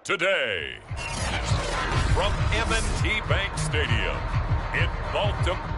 today. From M&T Bank Stadium in Baltimore.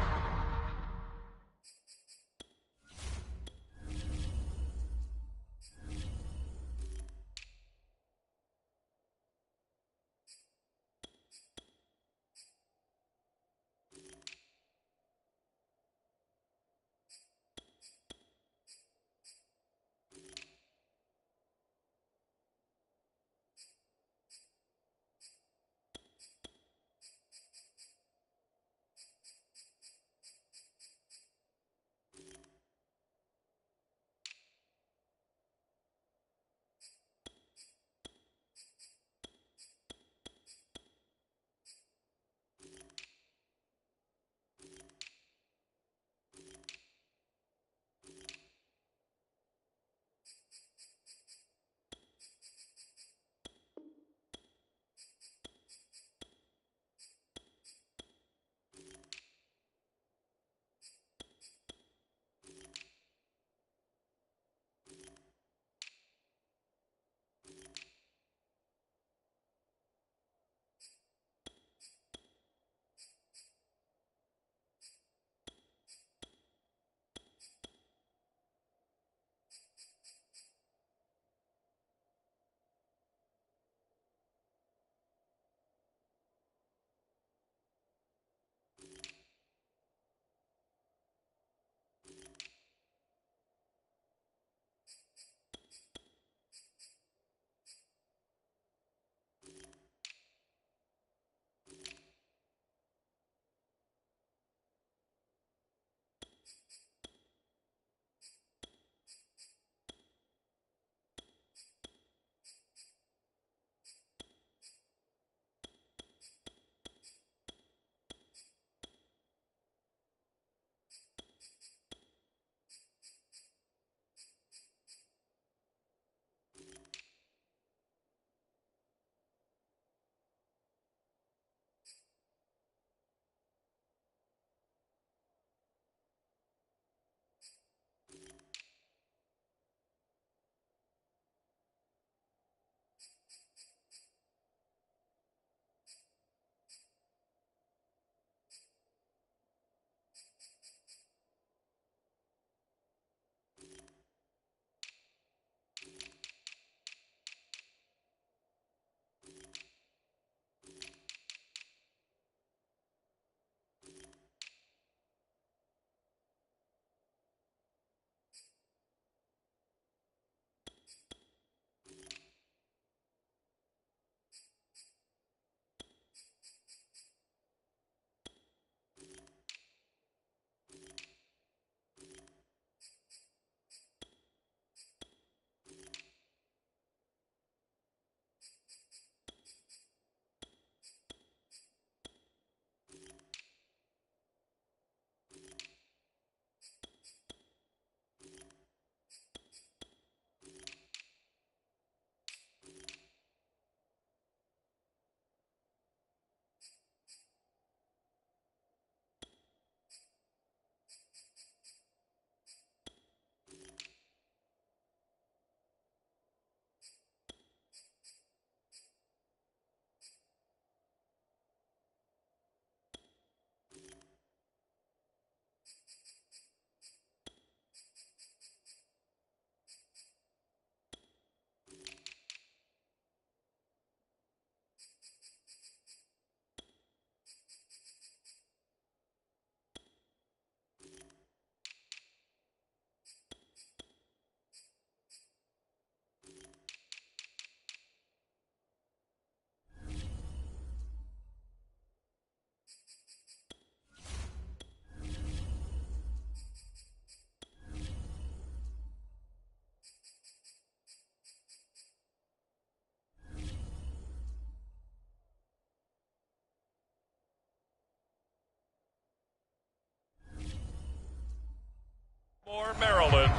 For Maryland,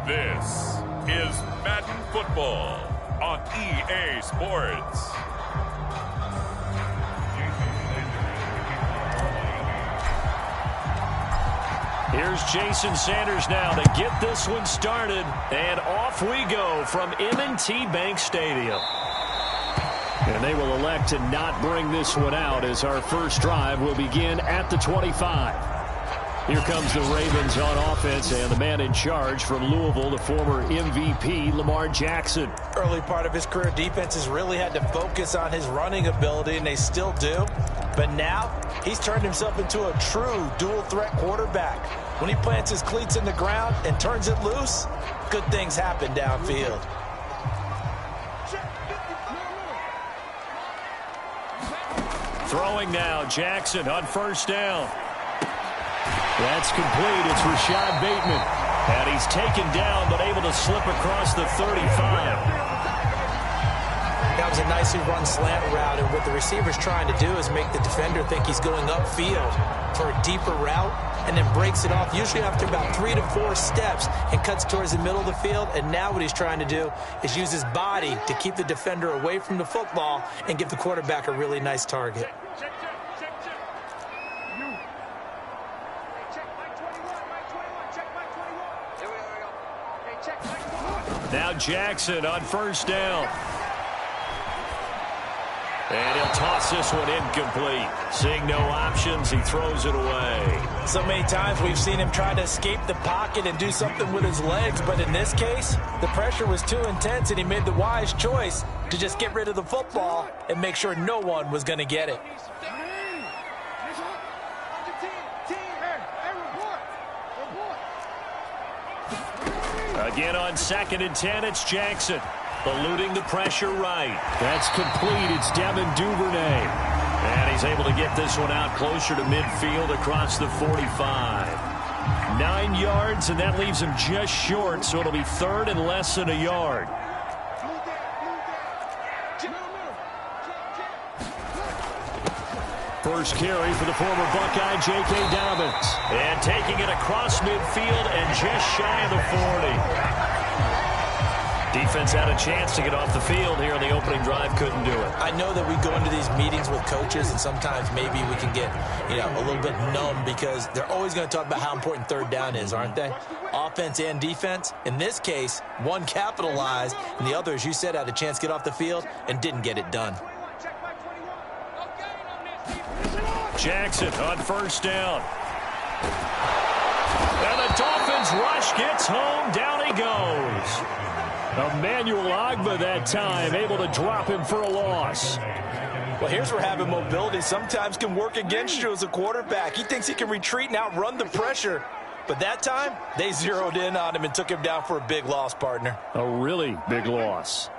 this is Madden Football on EA Sports. Here's Jason Sanders now to get this one started. And off we go from M&T Bank Stadium. And they will elect to not bring this one out as our first drive will begin at the 25. Here comes the Ravens on offense, and the man in charge from Louisville, the former MVP, Lamar Jackson. Early part of his career, defenses really had to focus on his running ability, and they still do. But now, he's turned himself into a true dual-threat quarterback. When he plants his cleats in the ground and turns it loose, good things happen downfield. Throwing now, Jackson on first down. That's complete. It's Rashad Bateman. And he's taken down, but able to slip across the 35. That was a nicely run slant route, and what the receiver's trying to do is make the defender think he's going upfield for a deeper route, and then breaks it off, usually after about 3 to 4 steps, and cuts towards the middle of the field. And now what he's trying to do is use his body to keep the defender away from the football and give the quarterback a really nice target. Now Jackson on first down. And he'll toss this one incomplete. Seeing no options, he throws it away. So many times we've seen him try to escape the pocket and do something with his legs, but in this case, the pressure was too intense, and he made the wise choice to just get rid of the football and make sure no one was going to get it. Again on 2nd and 10, it's Jackson. Eluding the pressure right. That's complete. It's Devin Duvernay. And he's able to get this one out closer to midfield across the 45. 9 yards, and that leaves him just short, so it'll be 3rd and less than a yard. First carry for the former Buckeye, J.K. Dobbins. And taking it across midfield and just shy of the 40. Defense had a chance to get off the field here on the opening drive, couldn't do it. I know that we go into these meetings with coaches, and sometimes maybe we can get, a little bit numb because they're always going to talk about how important 3rd down is, aren't they? Offense and defense. In this case, one capitalized, and the other, as you said, had a chance to get off the field and didn't get it done. Jackson on first down. And the Dolphins rush gets home. Down he goes. Emmanuel Ogbah that time, able to drop him for a loss. Well, here's where having mobility sometimes can work against you as a quarterback. He thinks he can retreat and outrun the pressure. But that time, they zeroed in on him and took him down for a big loss, partner. A really big loss.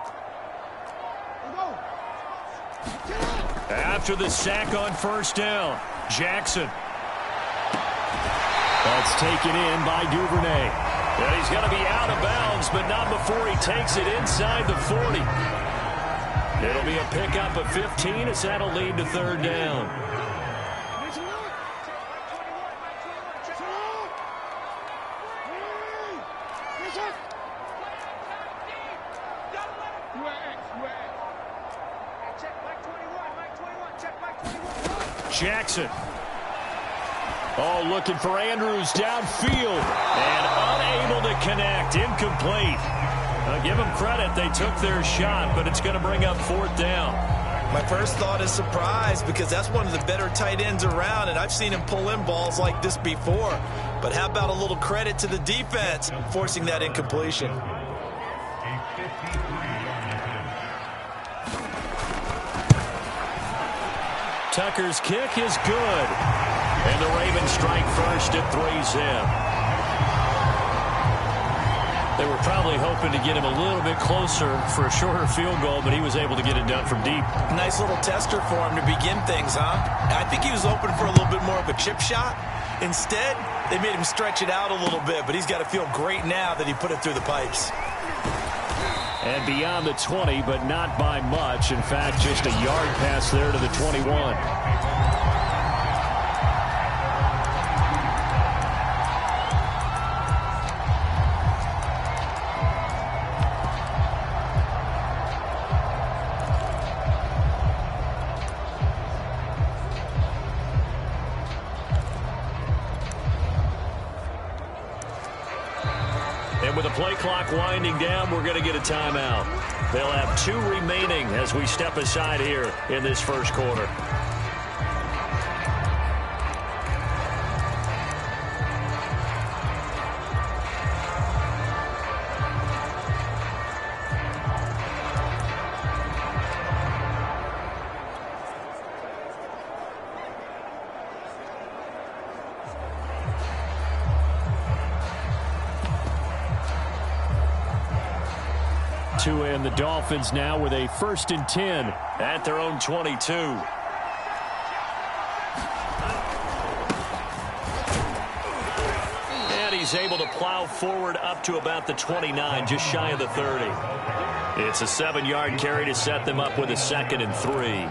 After the sack on first down, Jackson. That's taken in by Duvernay. And he's going to be out of bounds, but not before he takes it inside the 40. It'll be a pickup of 15 as that'll lead to 3rd down. Jackson. Oh, looking for Andrews downfield. And unable to connect. Incomplete. Give them credit. They took their shot, but it's going to bring up 4th down. My first thought is surprise because that's one of the better tight ends around, and I've seen him pull in balls like this before. But how about a little credit to the defense forcing that incompletion? Tucker's kick is good. And the Ravens strike first at 3-zip. They were probably hoping to get him a little bit closer for a shorter field goal, but he was able to get it done from deep. Nice little tester for him to begin things, huh? I think he was hoping for a little bit more of a chip shot. Instead, they made him stretch it out a little bit, but he's got to feel great now that he put it through the pipes. And beyond the 20, but not by much. In fact, just a yard pass there to the 21. With the play clock winding down, we're going to get a timeout. They'll have 2 remaining as we step aside here in this first quarter. And the Dolphins now with a 1st and 10 at their own 22. And he's able to plow forward up to about the 29, just shy of the 30. It's a 7-yard carry to set them up with a 2nd and 3.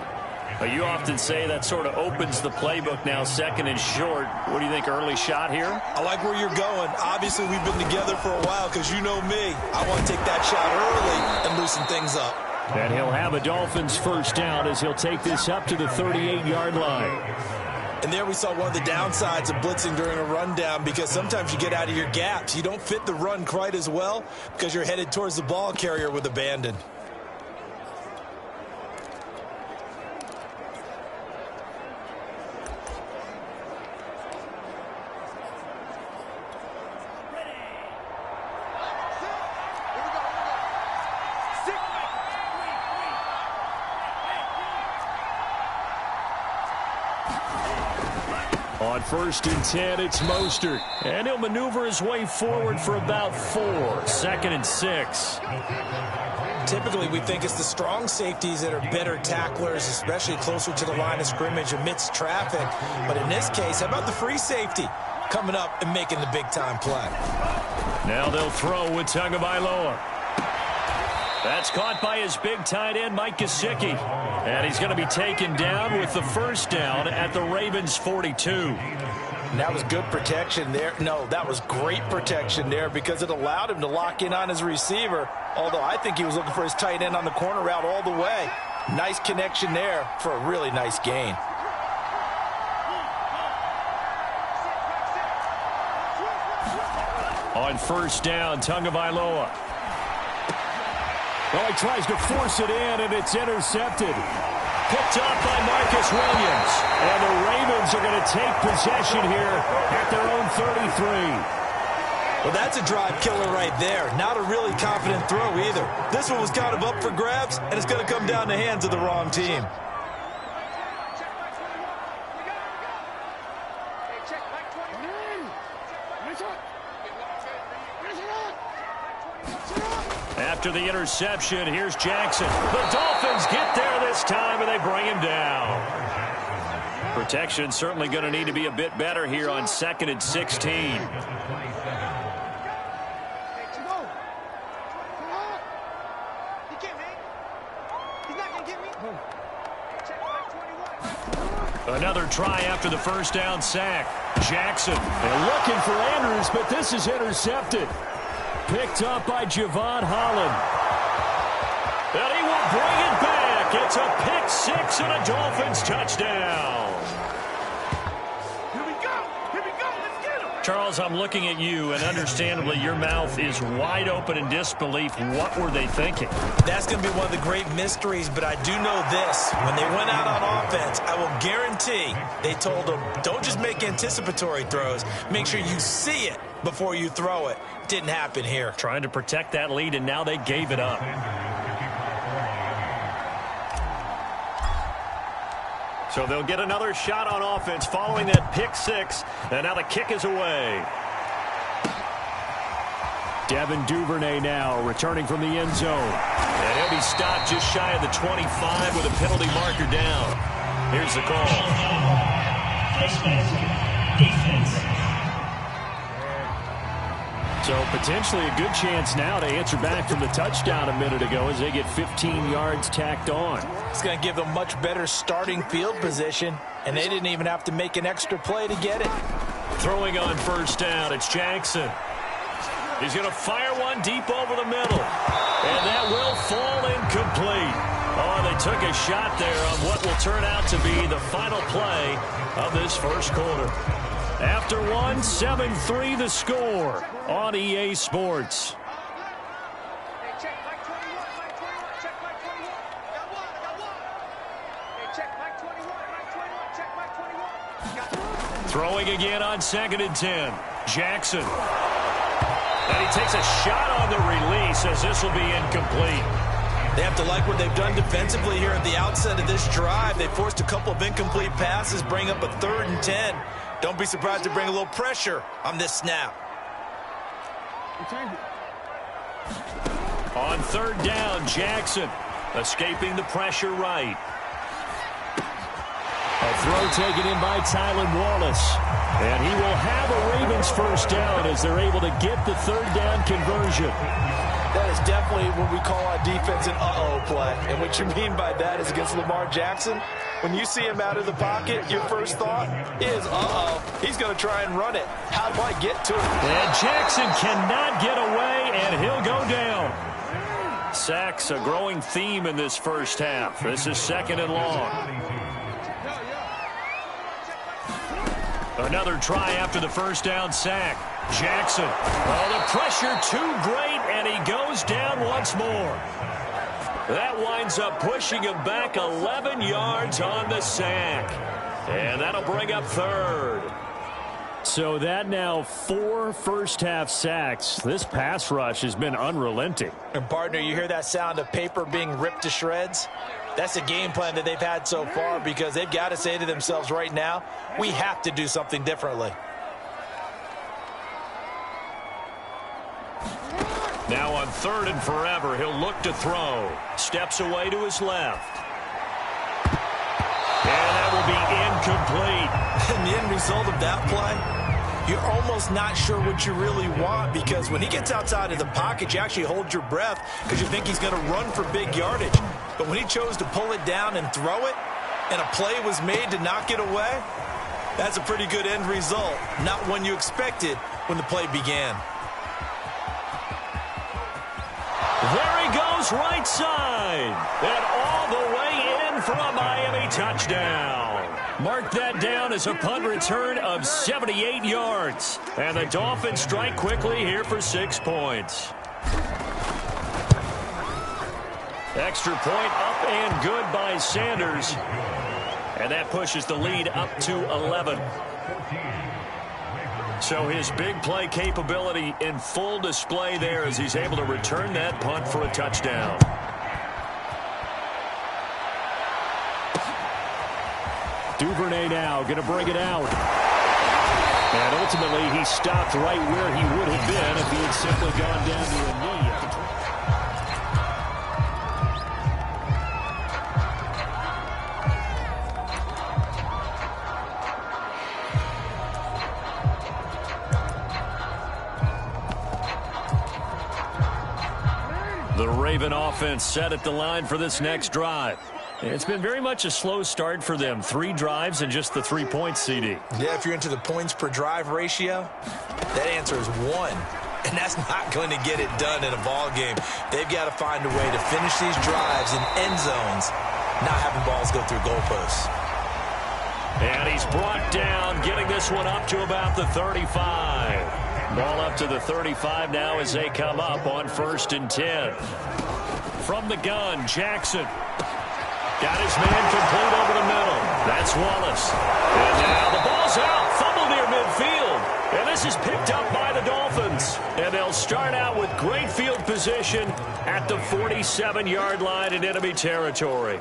You often say that sort of opens the playbook now, 2nd and short. What do you think, early shot here? I like where you're going. Obviously, we've been together for a while because you know me. I want to take that shot early and loosen things up. And he'll have a Dolphins 1st down as he'll take this up to the 38-yard line. And there we saw one of the downsides of blitzing during a rundown because sometimes you get out of your gaps. You don't fit the run quite as well because you're headed towards the ball carrier with abandon. On 1st and 10, it's Mostert. And he'll maneuver his way forward for about 4. 2nd and 6. Typically, we think it's the strong safeties that are better tacklers, especially closer to the line of scrimmage amidst traffic. But in this case, how about the free safety coming up and making the big-time play? Now they'll throw with Tagovailoa. That's caught by his big tight end, Mike Gesicki. And he's going to be taken down with the 1st down at the Ravens' 42. And that was good protection there. No, that was great protection there because it allowed him to lock in on his receiver, although I think he was looking for his tight end on the corner route all the way. Nice connection there for a really nice gain. On 1st down, Tagovailoa. Well, he tries to force it in, and it's intercepted. Picked up by Marcus Williams. And the Ravens are going to take possession here at their own 33. Well, that's a drive killer right there. Not a really confident throw either. This one was kind of up for grabs, and it's going to come down the hands of the wrong team. After the interception, here's Jackson. The Dolphins get there this time, and they bring him down. Protection certainly going to need to be a bit better here on 2nd and 16. Another try after the 1st down sack. Jackson. They're looking for Andrews, but this is intercepted. Picked up by Javon Holland. And he will bring it back. It's a pick 6 and a Dolphins touchdown. Here we go. Let's get him. Charles, I'm looking at you, and understandably your mouth is wide open in disbelief. What were they thinking? That's going to be one of the great mysteries, but I do know this. When they went out on offense, I will guarantee they told them, don't just make anticipatory throws. Make sure you see it before you throw it. Didn't happen here. Trying to protect that lead, and now they gave it up. So they'll get another shot on offense following that pick 6, and now the kick is away. Devin Duvernay now returning from the end zone. And he'll be stopped just shy of the 25 with a penalty marker down. Here's the call. Defense. So potentially a good chance now to answer back from the touchdown a minute ago as they get 15 yards tacked on. It's going to give them much better starting field position, and they didn't even have to make an extra play to get it. Throwing on 1st down, it's Jackson. He's going to fire one deep over the middle, and that will fall incomplete. Oh, they took a shot there on what will turn out to be the final play of this first quarter. After one, 7-3 the score on EA Sports. Throwing again on 2nd and 10. Jackson. And he takes a shot on the release as this will be incomplete. They have to like what they've done defensively here at the outset of this drive. They forced a couple of incomplete passes, bring up a 3rd and 10. Don't be surprised to bring a little pressure on this snap. On 3rd down, Jackson escaping the pressure right. A throw taken in by Tylan Wallace. And he will have a Ravens first down as they're able to get the 3rd down conversion. That is definitely what we call on defense an uh-oh play. And what you mean by that is against Lamar Jackson, when you see him out of the pocket, your first thought is, uh-oh, he's going to try and run it. How do I get to him? And Jackson cannot get away, and he'll go down. Sacks a growing theme in this first half. This is 2nd and long. Another try after the first down sack. Jackson. Oh, the pressure too great, and he goes down once more. That winds up pushing him back 11 yards on the sack. And that'll bring up 3rd. So that now 4 first-half sacks. This pass rush has been unrelenting. And, partner, you hear that sound of paper being ripped to shreds? That's the game plan that they've had so far because they've got to say to themselves right now, we have to do something differently. Now on 3rd and forever, he'll look to throw. Steps away to his left. And that will be incomplete. And the end result of that play, you're almost not sure what you really want because when he gets outside of the pocket, you actually hold your breath because you think he's going to run for big yardage. But when he chose to pull it down and throw it, and a play was made to knock it away, that's a pretty good end result. Not one you expected when the play began. There he goes, right side. And all the way in for a Miami touchdown. Mark that down as a punt return of 78 yards. And the Dolphins strike quickly here for 6 points. Extra point up and good by Sanders. And that pushes the lead up to 11. So his big play capability in full display there as he's able to return that punt for a touchdown. Duvernay now going to bring it out. And ultimately he stopped right where he would have been if he had simply gone down to a knee. The Raven offense set at the line for this next drive. It's been very much a slow start for them. 3 drives and just the 3 points, CD. Yeah, if you're into the points per drive ratio, that answer is 1. And that's not going to get it done in a ball game. They've got to find a way to finish these drives in end zones, not having balls go through goalposts. And he's brought down, getting this one up to about the 35. Ball up to the 35 now as they come up on 1st and 10. From the gun, Jackson. Got his man complete over the middle. That's Wallace. And now the ball's out. Fumble near midfield. And this is picked up by the Dolphins. And they'll start out with great field position at the 47-yard line in enemy territory.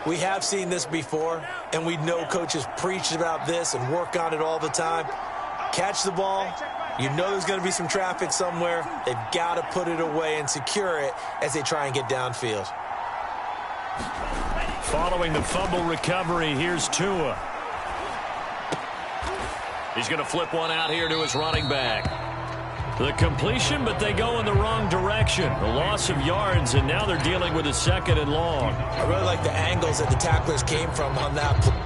We have seen this before, and we know coaches preach about this and work on it all the time. Catch the ball. You know there's going to be some traffic somewhere. They've got to put it away and secure it as they try and get downfield. Following the fumble recovery, here's Tua. He's going to flip one out here to his running back. The completion, but they go in the wrong direction. A loss of yards, and now they're dealing with a 2nd and long. I really like the angles that the tacklers came from on that play.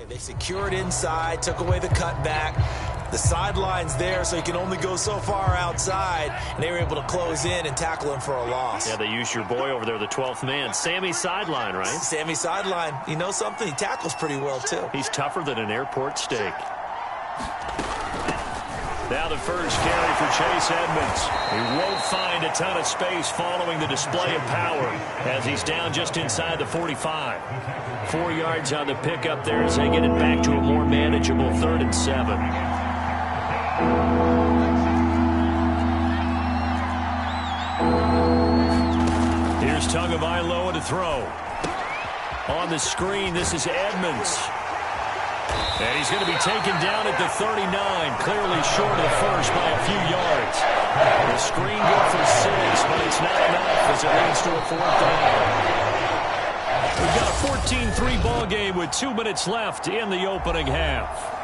They secured inside, took away the cutback. The sideline's there, so he can only go so far outside, and they were able to close in and tackle him for a loss. Yeah, they used your boy over there, the 12th man. Sammy Sideline, right? Sammy Sideline. You know something? He tackles pretty well, too. He's tougher than an airport steak. Now the first carry for Chase Edmonds. He won't find a ton of space following the display of power as he's down just inside the 45. 4 yards on the pickup there as they get it back to a more manageable 3rd and 7. Here's Tagovailoa to throw. On the screen, this is Edmonds. And he's going to be taken down at the 39, clearly short of the first by a few yards. The screen good for 6, but it's not enough as it leads to a 4th down. We've got a 14-3 ball game with 2 minutes left in the opening half.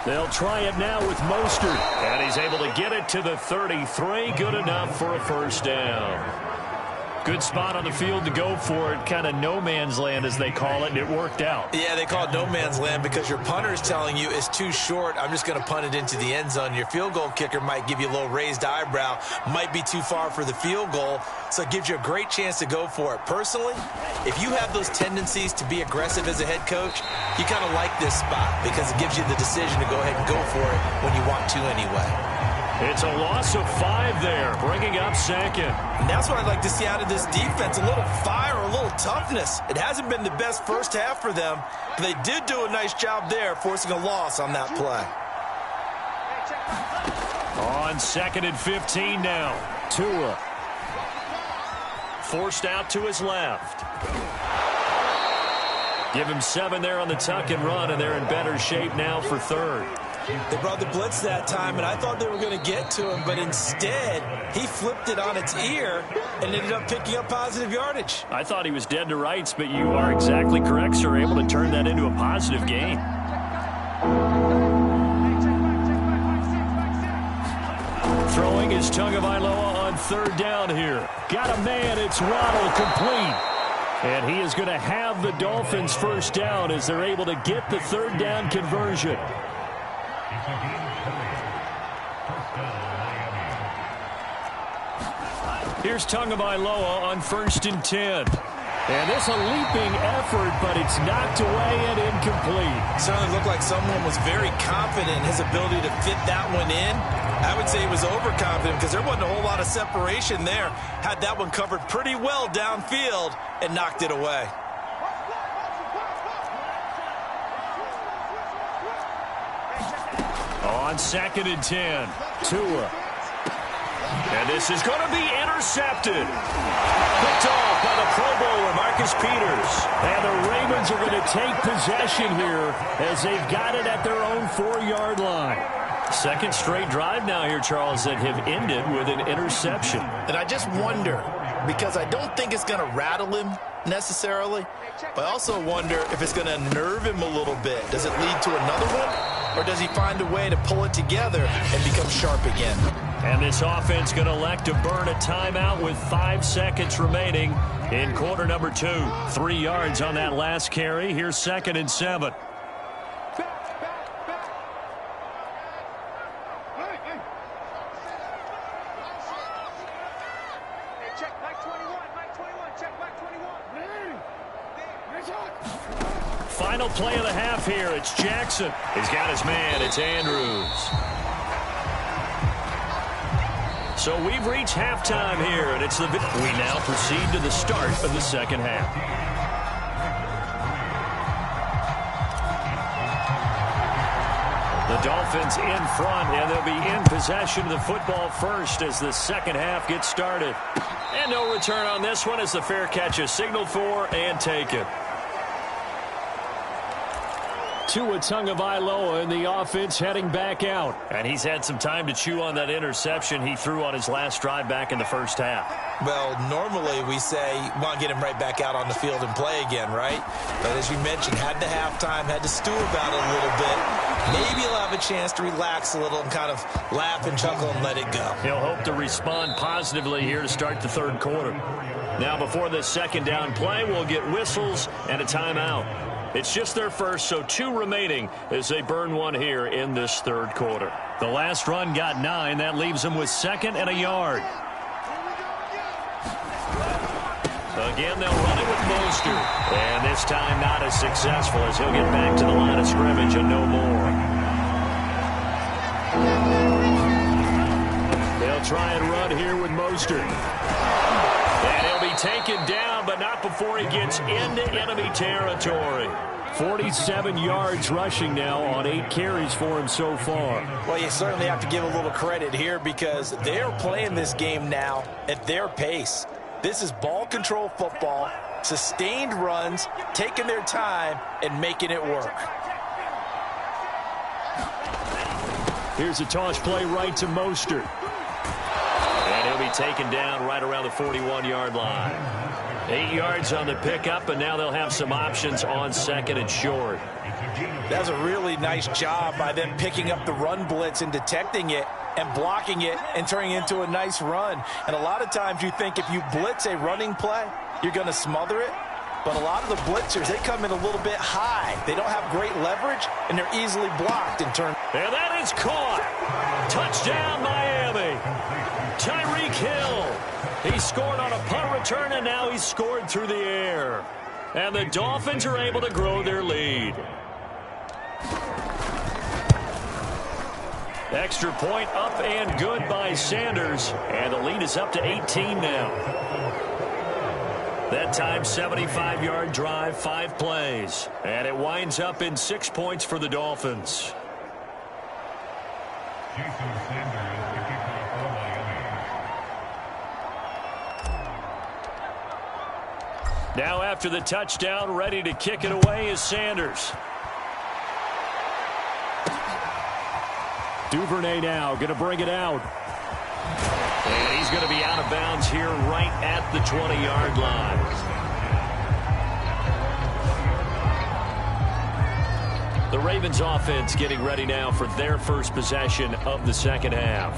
They'll try it now with Mostert, and he's able to get it to the 33. Good enough for a first down. Good spot on the field to go for it. Kind of no man's land, as they call it, and it worked out. Yeah, they call it no man's land because your punter is telling you it's too short. I'm just going to punt it into the end zone. Your field goal kicker might give you a little raised eyebrow, might be too far for the field goal, so it gives you a great chance to go for it. Personally, if you have those tendencies to be aggressive as a head coach, you kind of like this spot because it gives you the decision to go ahead and go for it when you want to anyway. It's a loss of 5 there, bringing up 2nd. And that's what I'd like to see out of this defense, a little fire, a little toughness. It hasn't been the best first half for them, but they did do a nice job there, forcing a loss on that play. On 2nd and 15 now, Tua. Forced out to his left. Give him 7 there on the tuck and run, and they're in better shape now for 3rd. They brought the blitz that time, and I thought they were going to get to him, but instead, he flipped it on its ear and ended up picking up positive yardage. I thought he was dead to rights, but you are exactly correct, sir, able to turn that into a positive gain. Throwing is Tagovailoa on 3rd down here. Got a man, it's Waddle, complete. And he is going to have the Dolphins first down as they're able to get the 3rd down conversion. Here's Tagovailoa on 1st and 10. And this a leaping effort, but it's knocked away and incomplete. Certainly looked like someone was very confident in his ability to fit that one in. I would say he was overconfident because there wasn't a whole lot of separation there. Had that one covered pretty well downfield and knocked it away. On 2nd and 10, Tua. And this is going to be intercepted. Picked off by the Pro Bowler, Marcus Peters. And the Ravens are going to take possession here as they've got it at their own 4-yard line. 2nd straight drive now here, Charles, that have ended with an interception. And I just wonder, because I don't think it's going to rattle him necessarily, but I also wonder if it's going to nerve him a little bit. Does it lead to another one, or does he find a way to pull it together and become sharp again? And this offense going to elect to burn a timeout with 5 seconds remaining in quarter number 2. 3 yards on that last carry. Here's 2nd and 7. Final play of the half here. It's Jackson. He's got his man. It's Andrews. So we've reached halftime here, and it's we now proceed to the start of the 2nd half. The Dolphins in front, and they'll be in possession of the football first as the 2nd half gets started. And no return on this one as the fair catch is signaled for and taken. Tua Tagovailoa in the offense heading back out. And he's had some time to chew on that interception he threw on his last drive back in the first half. Well, normally we say you want to get him right back out on the field and play again, right? But as you mentioned, had the halftime, had to stew about it a little bit. Maybe he'll have a chance to relax a little and kind of laugh and chuckle and let it go. He'll hope to respond positively here to start the third quarter. Now, before this second down play, we'll get whistles and a timeout. It's just their first, so 2 remaining as they burn one here in this third quarter. The last run got 9. That leaves them with 2nd and a yard. Again, they'll run it with Mostert. And this time not as successful as he'll get back to the line of scrimmage and no more. They'll try and run here with Mostert. And he'll be taken down, but not before he gets into enemy territory. 47 yards rushing now on 8 carries for him so far. Well, you certainly have to give a little credit here because they're playing this game now at their pace. This is ball control football, sustained runs, taking their time, and making it work. Here's a toss play right to Mostert. And he'll be taken down right around the 41-yard line. 8 yards on the pickup, and now they'll have some options on 2nd and short. That was a really nice job by them picking up the run blitz and detecting it and blocking it and turning it into a nice run. And a lot of times you think if you blitz a running play, you're going to smother it. But a lot of the blitzers, they come in a little bit high. They don't have great leverage, and they're easily blocked in turn. And that is caught. Touchdown, Miami. Tyreek Hill. He scored on a punt return, and now he's scored through the air. And the Dolphins are able to grow their lead. Extra point up and good by Sanders. And the lead is up to 18 now. That time, 75-yard drive, 5 plays. And it winds up in 6 points for the Dolphins. Now after the touchdown, ready to kick it away is Sanders. Duvernay now going to bring it out. And he's going to be out of bounds here right at the 20-yard line. The Ravens offense getting ready now for their first possession of the second half.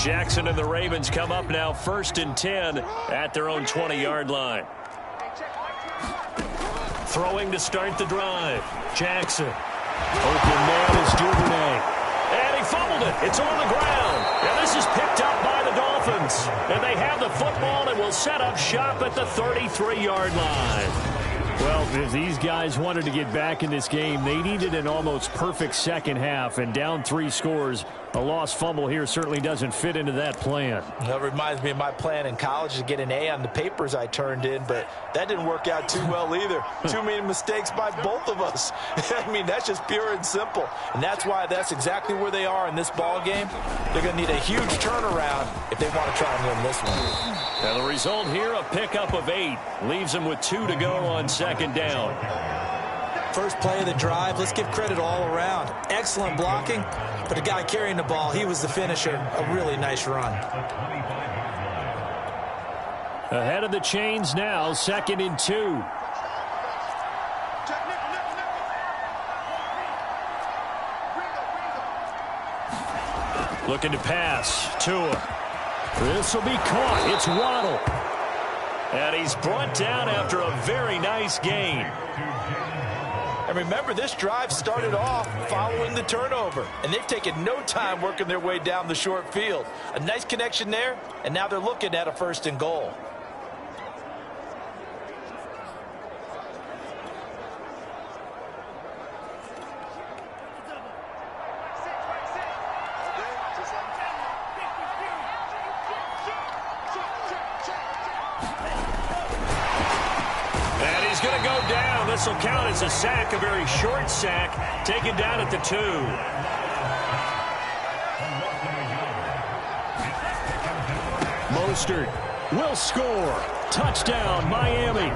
Jackson and the Ravens come up now 1st and 10 at their own 20-yard line. Throwing to start the drive. Jackson. Open man is Duvernay. And he fumbled it. It's on the ground. And this is picked up by the Dolphins. And they have the football and will set up shop at the 33-yard line. Well, if these guys wanted to get back in this game, they needed an almost perfect second half. And down 3 scores, a lost fumble here certainly doesn't fit into that plan. That reminds me of my plan in college to get an A on the papers I turned in, but that didn't work out too well either. Too many mistakes by both of us. I mean, that's just pure and simple. And that's why that's exactly where they are in this ball game. They're going to need a huge turnaround if they want to try and win this one. Now the result here, a pickup of 8. Leaves them with 2 to go on second down. First play of the drive, let's give credit all around. Excellent blocking, but the guy carrying the ball, he was the finisher. A really nice run. Ahead of the chains now, 2nd and 2. Looking to pass. Tua. This will be caught. It's Waddle. And he's brought down after a very nice gain. And remember, this drive started off following the turnover. And they've taken no time working their way down the short field. A nice connection there, and now they're looking at a 1st and goal. Going to go down. This will count as a sack, a very short sack, taken down at the 2. Mostert will score. Touchdown, Miami.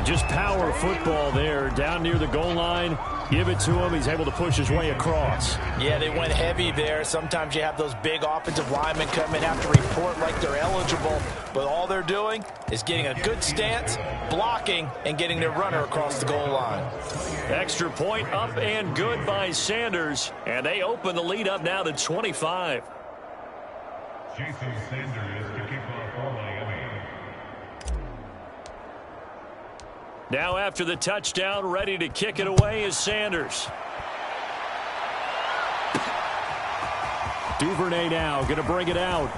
Just power football there, down near the goal line. Give it to him. He's able to push his way across. Yeah, they went heavy there. Sometimes you have those big offensive linemen come in, have to report like they're eligible. But all they're doing is getting a good stance, blocking, and getting their runner across the goal line. Extra point up and good by Sanders. And they open the lead up now to 25. Jason Sanders to kick off for Miami. Now after the touchdown, ready to kick it away is Sanders. Duvernay now going to bring it out.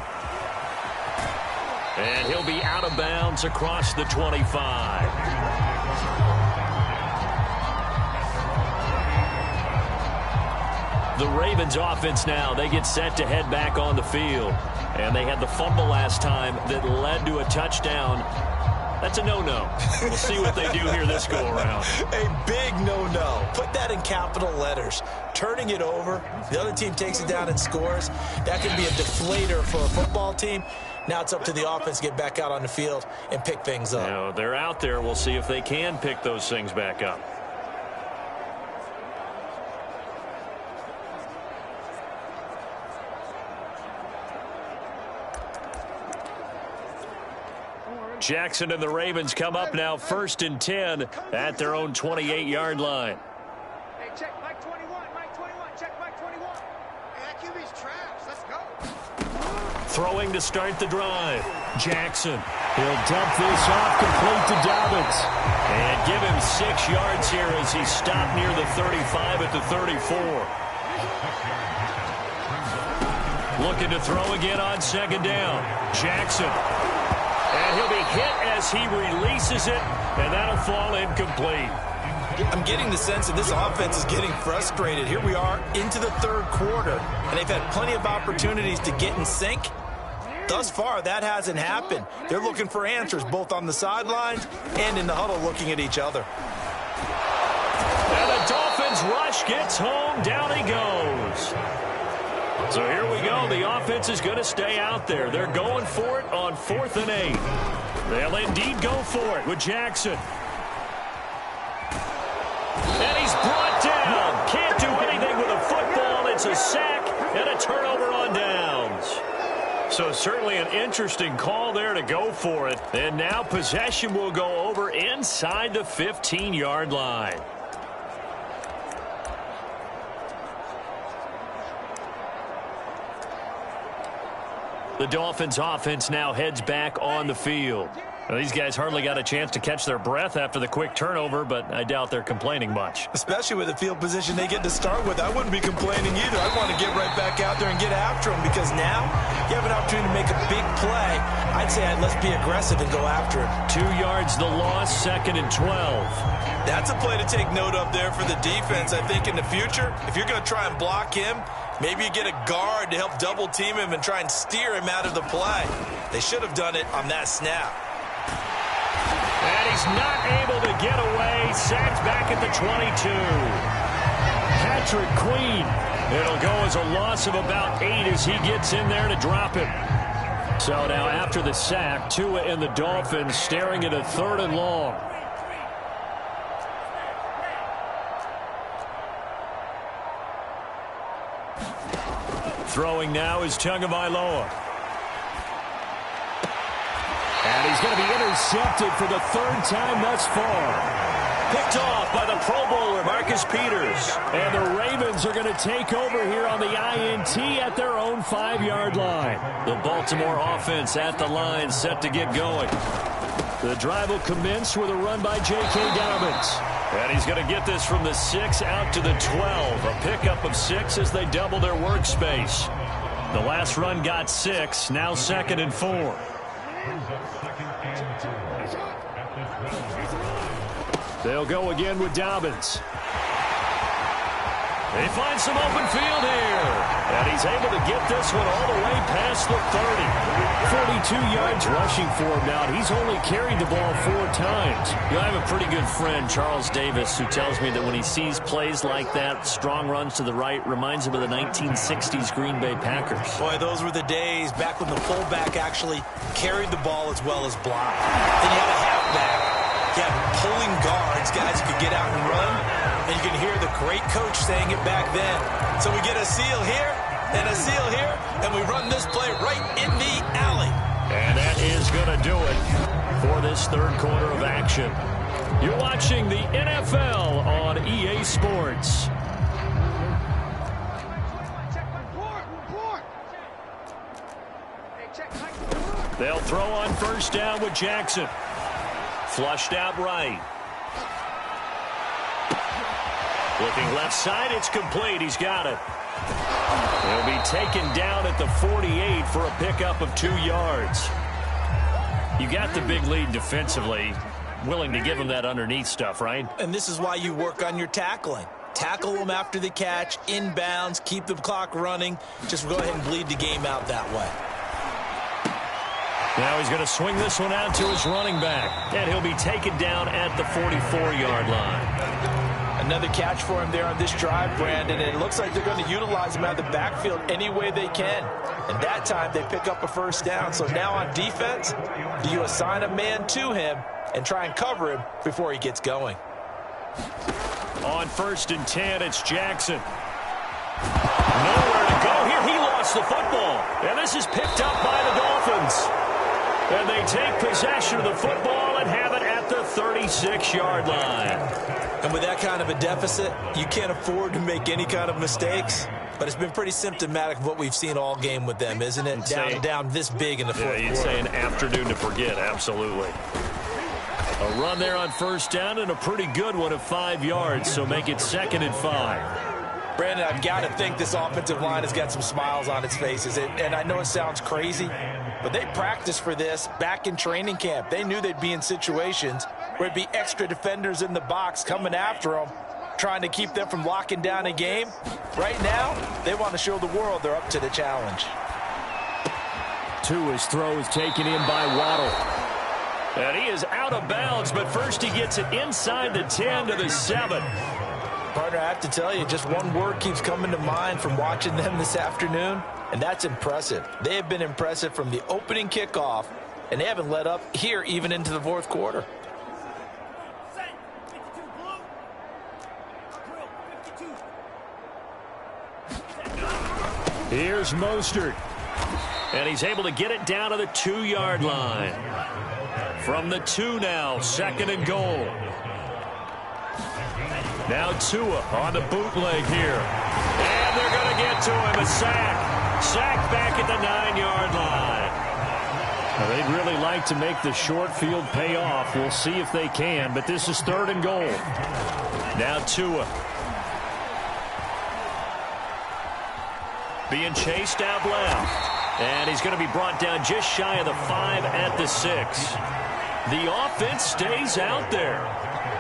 And he'll be out of bounds across the 25. The Ravens offense now, they get set to head back on the field. And they had the fumble last time that led to a touchdown. That's a no-no. We'll see what they do here this go-around. A big no-no. Put that in capital letters. Turning it over, the other team takes it down and scores. That could be a deflator for a football team. Now it's up to the offense to get back out on the field and pick things up. You know, they're out there. We'll see if they can pick those things back up. Jackson and the Ravens come up now 1st and 10 at their own 28-yard line. Hey, check Mike 21, Mike 21, check Mike 21. Hey, that QB's trash. Let's go. Throwing to start the drive. Jackson. He'll dump this off complete to Dobbins. And give him 6 yards here as he stopped near the 35 at the 34. Looking to throw again on 2nd down. Jackson. And he'll be hit as he releases it, and that'll fall incomplete. I'm getting the sense that this offense is getting frustrated. Here we are into the 3rd quarter, and they've had plenty of opportunities to get in sync. Thus far, that hasn't happened. They're looking for answers both on the sidelines and in the huddle looking at each other. And the Dolphins rush gets home. Down he goes. So here we go. The offense is going to stay out there. They're going for it on 4th and 8. They'll indeed go for it with Jackson. And he's brought down. Can't do anything with a football. It's a sack and a turnover on downs. So certainly an interesting call there to go for it. And now possession will go over inside the 15-yard line. The Dolphins offense now heads back on the field. Well, these guys hardly got a chance to catch their breath after the quick turnover, but I doubt they're complaining much. Especially with the field position they get to start with. I wouldn't be complaining either. I'd want to get right back out there and get after them because now you have an opportunity to make a big play. I'd say let's be aggressive and go after him. 2 yards the loss, 2nd and 12. That's a play to take note of there for the defense. I think in the future, if you're going to try and block him, maybe you get a guard to help double team him and try and steer him out of the play. They should have done it on that snap. And he's not able to get away. Sacked back at the 22. Patrick Queen. It'll go as a loss of about 8 as he gets in there to drop it. So now after the sack, Tua and the Dolphins staring at a 3rd and long. Throwing now is Tagovailoa. And he's going to be intercepted for the 3rd time thus far. Picked off by the Pro Bowler, Marcus Peters. And the Ravens are going to take over here on the INT at their own 5-yard line. The Baltimore offense at the line, set to get going. The drive will commence with a run by J.K. Dobbins. And he's going to get this from the 6 out to the 12. A pickup of 6 as they double their workspace. The last run got 6, now 2nd and 4. They'll go again with Dobbins. He finds some open field here. And he's able to get this one all the way past the 30. 42 yards rushing for him now. He's only carried the ball 4 times. You know, I have a pretty good friend, Charles Davis, who tells me that when he sees plays like that, strong runs to the right, reminds him of the 1960s Green Bay Packers. Boy, those were the days back when the fullback actually carried the ball as well as blocked. Then you had a halfback. You had pulling guards, guys who could get out and run. And you can hear the great coach saying it back then. So we get a seal here and a seal here, and we run this play right in the alley. And that is going to do it for this third quarter of action. You're watching the NFL on EA Sports. They'll throw on first down with Jackson. Flushed out right. Looking left side, it's complete. He's got it. He'll be taken down at the 48 for a pickup of 2 yards. You got the big lead defensively. Willing to give him that underneath stuff, right? And this is why you work on your tackling. Tackle them after the catch, inbounds, keep the clock running. Just go ahead and bleed the game out that way. Now he's going to swing this one out to his running back. And he'll be taken down at the 44-yard line. Another catch for him there on this drive, Brandon, and it looks like they're going to utilize him out of the backfield any way they can. And that time they pick up a first down. So now on defense, you assign a man to him and try and cover him before he gets going. On 1st and 10, it's Jackson. Nowhere to go here. He lost the football. And this is picked up by the Dolphins. And they take possession of the football and have it at the 36-yard line. And with that kind of a deficit, you can't afford to make any kind of mistakes. But it's been pretty symptomatic of what we've seen all game with them, isn't it? Down this big in the fourth quarter. You'd say an afternoon to forget, absolutely. A run there on first down and a pretty good one of 5 yards, so make it 2nd and 5. Brandon, I've got to think this offensive line has got some smiles on its faces. And I know it sounds crazy, but they practiced for this back in training camp. They knew they'd be in situations where it'd be extra defenders in the box coming after them, trying to keep them from locking down a game. Right now, they want to show the world they're up to the challenge. His throw is taken in by Waddle. And he is out of bounds, but first he gets it inside the 10 to the 7. Partner, I have to tell you, just one word keeps coming to mind from watching them this afternoon, and that's impressive. They have been impressive from the opening kickoff, and they haven't let up here even into the fourth quarter. Here's Mostert. And he's able to get it down to the 2-yard line. From the 2 now, 2nd and goal. Now Tua on the bootleg here. And they're going to get to him. A sack. Sack back at the 9-yard line. Now, they'd really like to make the short field pay off. We'll see if they can, but this is 3rd and goal. Now Tua. Being chased out left. And he's going to be brought down just shy of the 5 at the 6. The offense stays out there.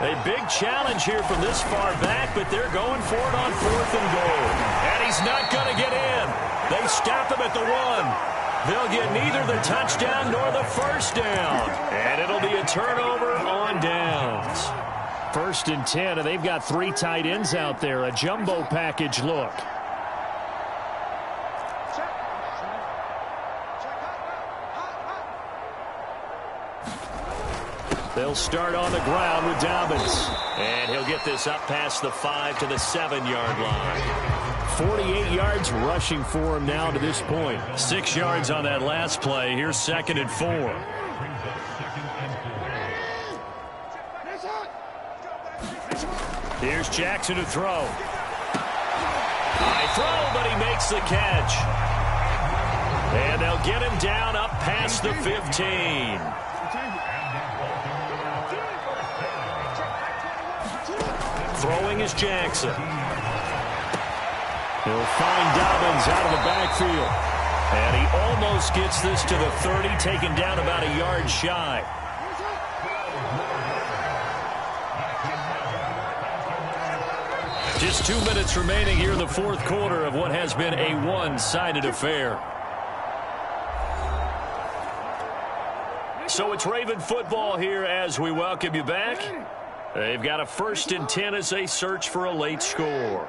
A big challenge here from this far back, but they're going for it on 4th and goal. And he's not going to get in. They stop him at the 1. They'll get neither the touchdown nor the first down. And it'll be a turnover on downs. 1st and 10, and they've got 3 tight ends out there. A jumbo package look. They'll start on the ground with Dobbins. And he'll get this up past the 5 to the 7-yard line. 48 yards rushing for him now to this point. 6 yards on that last play. Here's 2nd and 4. Here's Jackson to throw. High throw, but he makes the catch. And they'll get him down up past the 15. Throwing is Jackson. He'll find Dobbins out of the backfield. And he almost gets this to the 30, taken down about a yard shy. Just 2 minutes remaining here in the fourth quarter of what has been a one-sided affair. So it's Raven football here as we welcome you back. They've got a 1st and 10 as they search for a late score.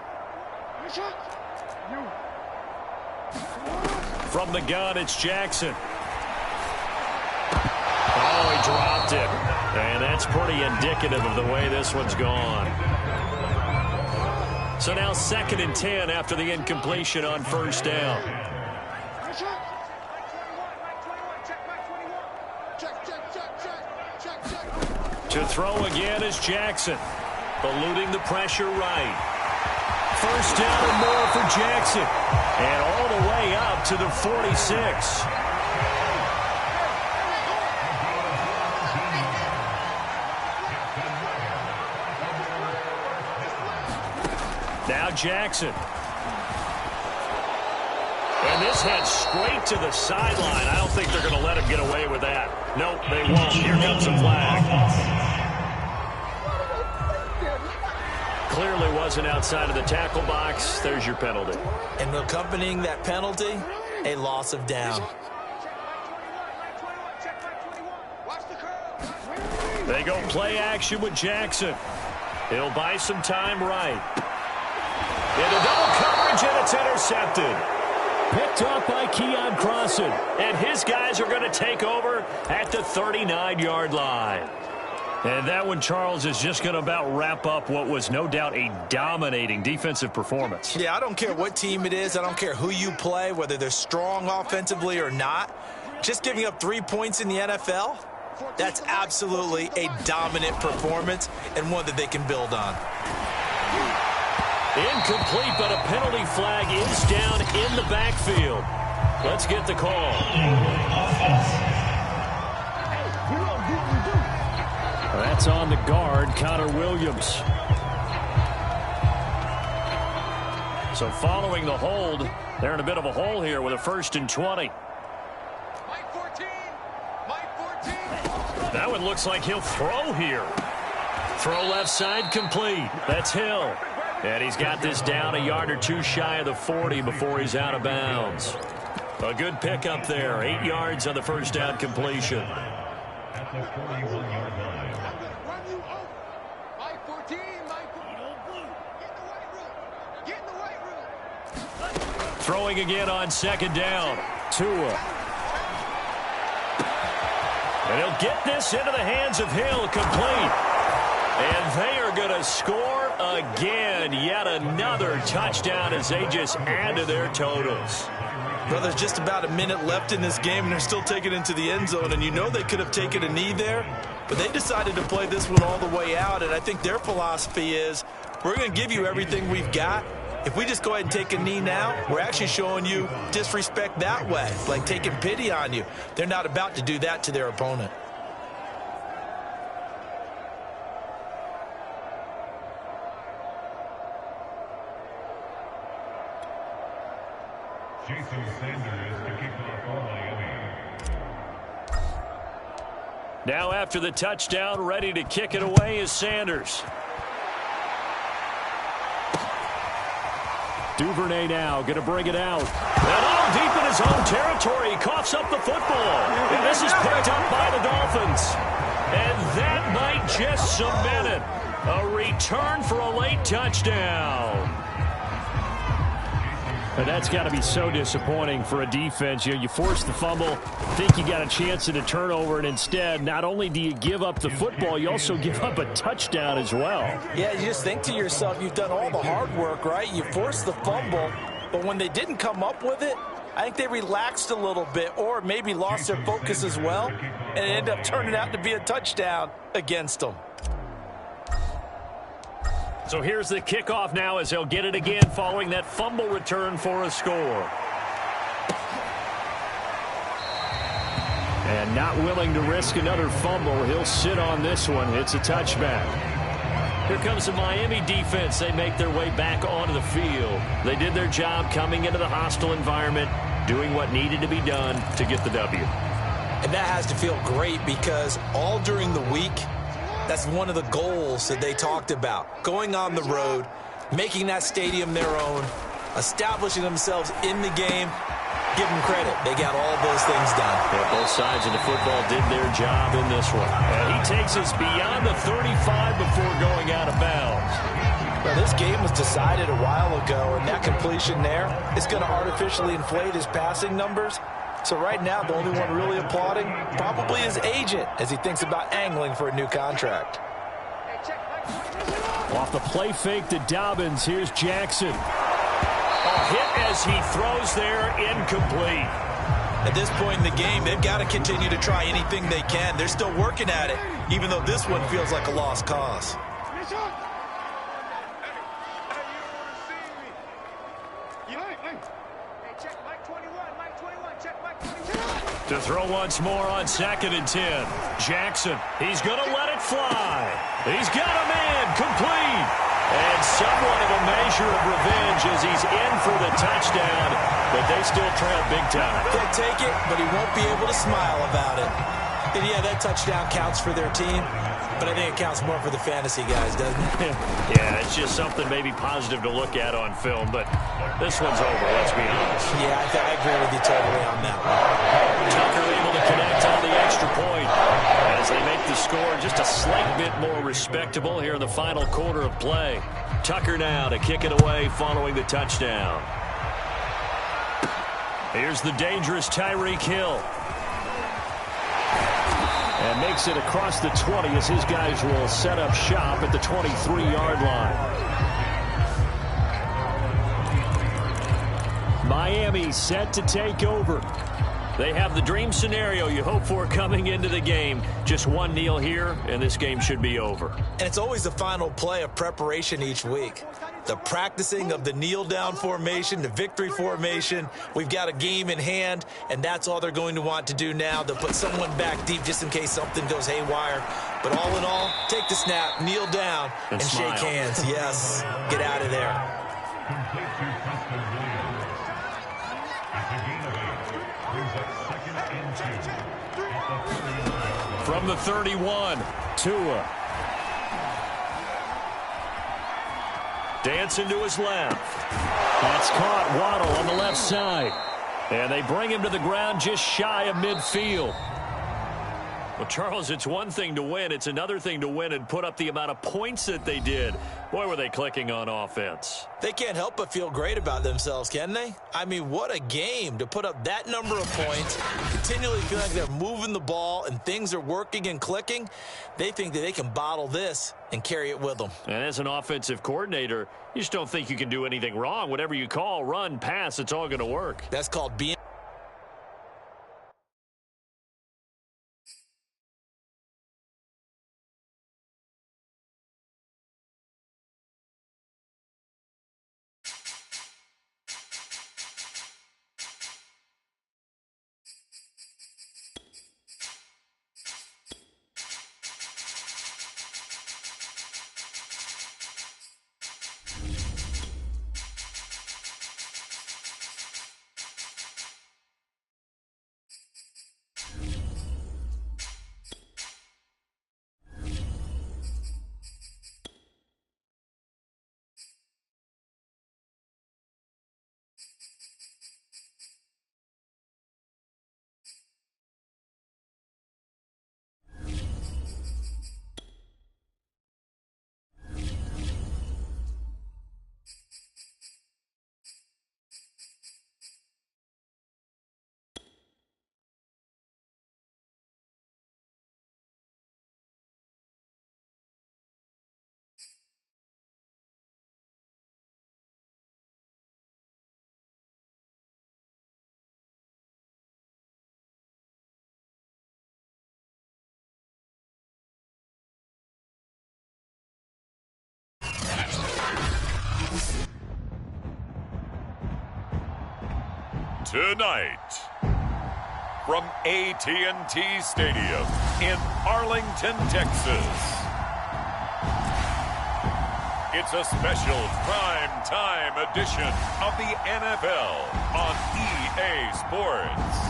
From the gun, it's Jackson. Oh, he dropped it. And that's pretty indicative of the way this one's gone. So now 2nd and 10 after the incompletion on 1st down. To throw again is Jackson. Eluding the pressure right. 1st down and more for Jackson. And all the way up to the 46. Now Jackson. And this heads straight to the sideline. I don't think they're going to let him get away with that. Nope, they won't. Here comes a flag. Clearly wasn't outside of the tackle box. There's your penalty. And accompanying that penalty, a loss of down. They go play action with Jackson. He'll buy some time right. Into double coverage, and it's intercepted. Picked off by Keon Crossan. And his guys are going to take over at the 39-yard line. And that one, Charles, is just going to about wrap up what was no doubt a dominating defensive performance. Yeah, I don't care what team it is. I don't care who you play, whether they're strong offensively or not. Just giving up 3 points in the NFL, that's absolutely a dominant performance and one that they can build on. Incomplete, but a penalty flag is down in the backfield. Let's get the call. That's on the guard, Connor Williams. So following the hold, they're in a bit of a hole here with a 1st and 20. That one looks like he'll throw here. Throw left side complete. That's Hill. And he's got this down a yard or two shy of the 40 before he's out of bounds. A good pickup there. 8 yards on the 1st down completion. At the 41-yard line. Throwing again on 2nd down. Tua. And he'll get this into the hands of Hill, complete. And they are going to score again. Yet another touchdown as they just add to their totals. Well, there's just about a minute left in this game, and they're still taking it into the end zone. And you know they could have taken a knee there, but they decided to play this one all the way out. And I think their philosophy is, we're going to give you everything we've got. If we just go ahead and take a knee now, we're actually showing you disrespect that way, like taking pity on you. They're not about to do that to their opponent. Jason Sanders to kick off for Miami. Now after the touchdown, ready to kick it away is Sanders. Duvernay now going to bring it out. And all deep in his own territory. He coughs up the football. And this is picked up by the Dolphins. And that might just cement it. A return for a late touchdown. And that's got to be so disappointing for a defense. You force the fumble, think you got a chance at a turnover, and instead, not only do you give up the football, you also give up a touchdown as well. Yeah, you just think to yourself, you've done all the hard work, right? You forced the fumble, but when they didn't come up with it, I think they relaxed a little bit or maybe lost their focus as well, and it ended up turning out to be a touchdown against them. So here's the kickoff now as they'll get it again following that fumble return for a score. And not willing to risk another fumble, he'll sit on this one. It's a touchback. Here comes the Miami defense. They make their way back onto the field. They did their job coming into the hostile environment, doing what needed to be done to get the W. And that has to feel great because all during the week, that's one of the goals that they talked about. Going on the road, making that stadium their own, establishing themselves in the game. Give them credit. They got all those things done. Yeah, both sides of the football did their job in this one. And he takes us beyond the 35 before going out of bounds. Well, this game was decided a while ago, and that completion there is going to artificially inflate his passing numbers. So right now, the only one really applauding probably his agent as he thinks about angling for a new contract. Off the play fake to Dobbins, here's Jackson. Hit as he throws there, incomplete. At this point in the game, they've got to continue to try anything they can. They're still working at it, even though this one feels like a lost cause. To throw once more on 2nd and 10. Jackson, he's going to let it fly. He's got a man, complete. And somewhat of a measure of revenge as he's in for the touchdown, but they still trail big time. He'll take it, but he won't be able to smile about it. And yeah, that touchdown counts for their team, but I think it counts more for the fantasy guys, doesn't it? Yeah, it's just something maybe positive to look at on film, but this one's over, let's be honest. Yeah, I agree with you totally on that one. Tucker able to connect on the extra point as they make the score just a slight bit more respectable here in the final quarter of play. Tucker now to kick it away following the touchdown. Here's the dangerous Tyreek Hill. And makes it across the 20 as his guys will set up shop at the 23-yard line. Miami set to take over. They have the dream scenario you hope for coming into the game. Just one kneel here, and this game should be over. And it's always the final play of preparation each week. The practicing of the kneel-down formation, the victory formation. We've got a game in hand, and that's all they're going to want to do now. They'll put someone back deep just in case something goes haywire. But all in all, take the snap, kneel down, and shake hands. Yes, get out of there. From the 31, Tua. Dancing to his left. That's caught. Waddle on the left side. And they bring him to the ground just shy of midfield. Well, Charles, it's one thing to win. It's another thing to win and put up the amount of points that they did. Boy, were they clicking on offense. They can't help but feel great about themselves, can they? I mean, what a game to put up that number of points, continually feel like they're moving the ball and things are working and clicking. They think that they can bottle this and carry it with them. And as an offensive coordinator, you just don't think you can do anything wrong. Whatever you call, run, pass, it's all going to work. That's called being. Tonight, from AT&T Stadium in Arlington, Texas, it's a special prime-time edition of the NFL on EA Sports.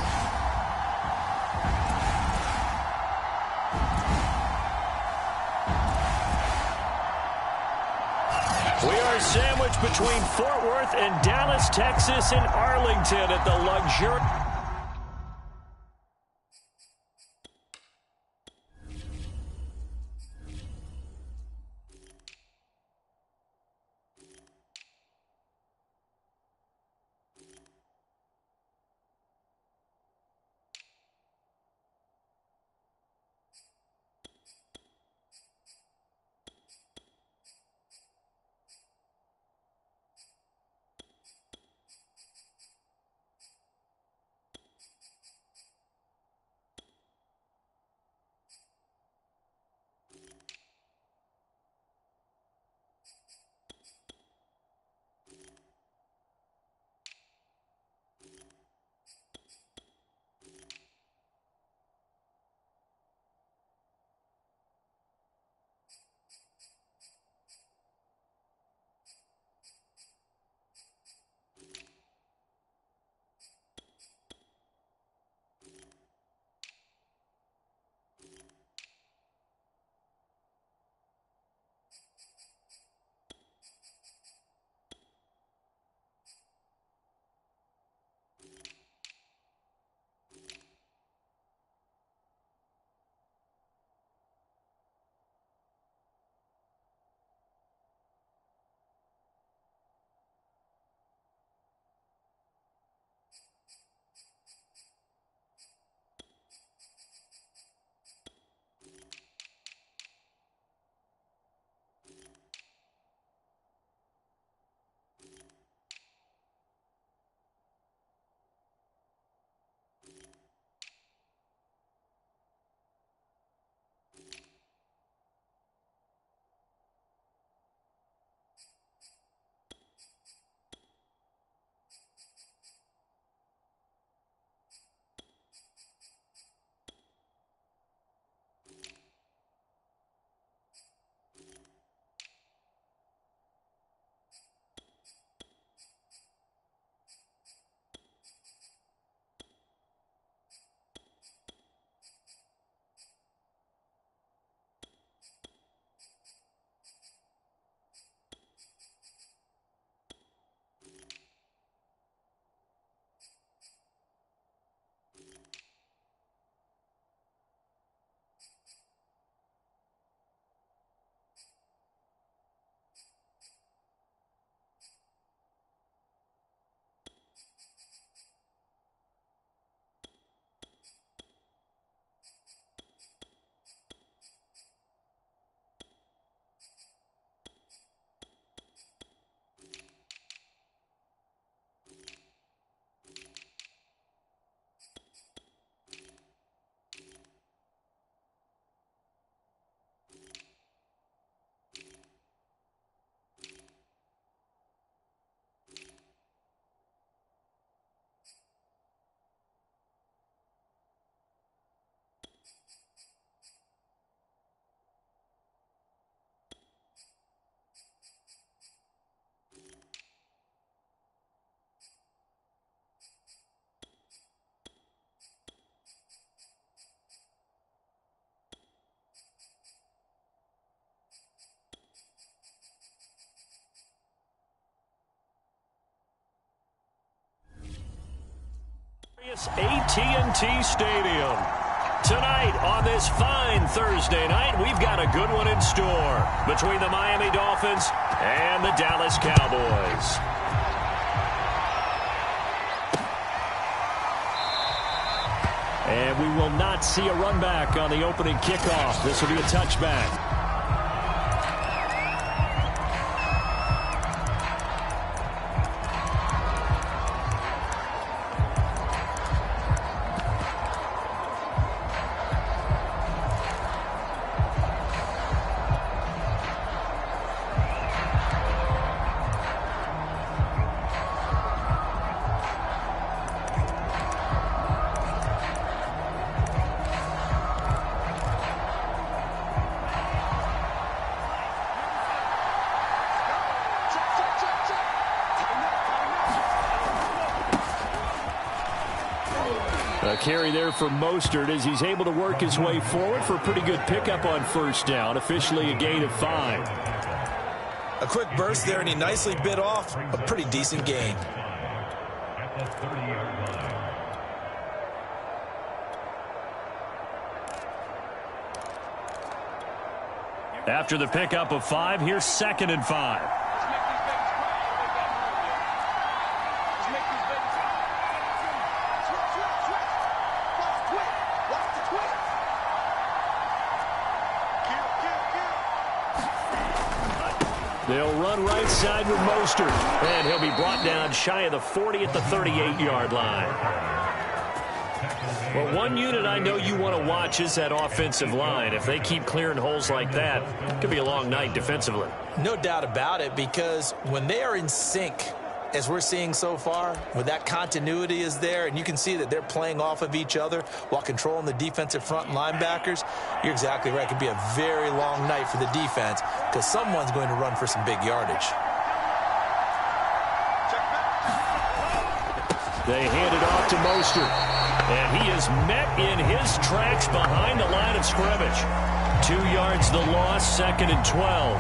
We are sandwiched between Fort Worth and Dallas, Texas, and Arlington at the luxury. AT&T Stadium. Tonight on this fine Thursday night, we've got a good one in store between the Miami Dolphins and the Dallas Cowboys. And we will not see a run back on the opening kickoff. This will be a touchback. A carry there for Mostert as he's able to work his way forward for a pretty good pickup on first down. Officially a gain of 5. A quick burst there, and he nicely bit off a pretty decent gain. At the 30-yard line. After the pickup of 5, here's 2nd and 5. They'll run right side with Mostert. And he'll be brought down shy of the 40 at the 38-yard line. Well, one unit I know you want to watch is that offensive line. If they keep clearing holes like that, it could be a long night defensively. No doubt about it, because when they are in sync, as we're seeing so far, where that continuity is there, and you can see that they're playing off of each other while controlling the defensive front linebackers, you're exactly right. It could be a very long night for the defense because someone's going to run for some big yardage. They hand it off to Mostert. And he is met in his tracks behind the line of scrimmage. 2 yards the loss, 2nd and 12.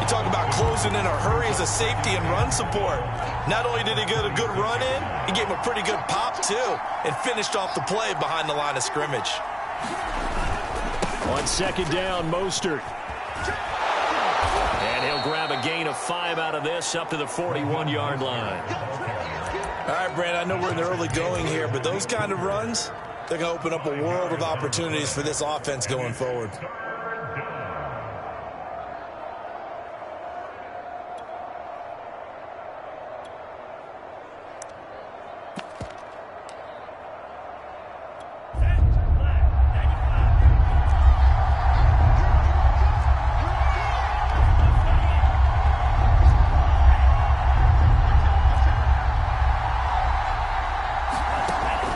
You talk about closing in a hurry as a safety and run support. Not only did he get a good run in, he gave him a pretty good pop too and finished off the play behind the line of scrimmage. On 2nd down, Mostert. And he'll grab a gain of 5 out of this up to the 41-yard line. All right, Brand, I know we're in the early going here, but those kind of runs, they're going to open up a world of opportunities for this offense going forward.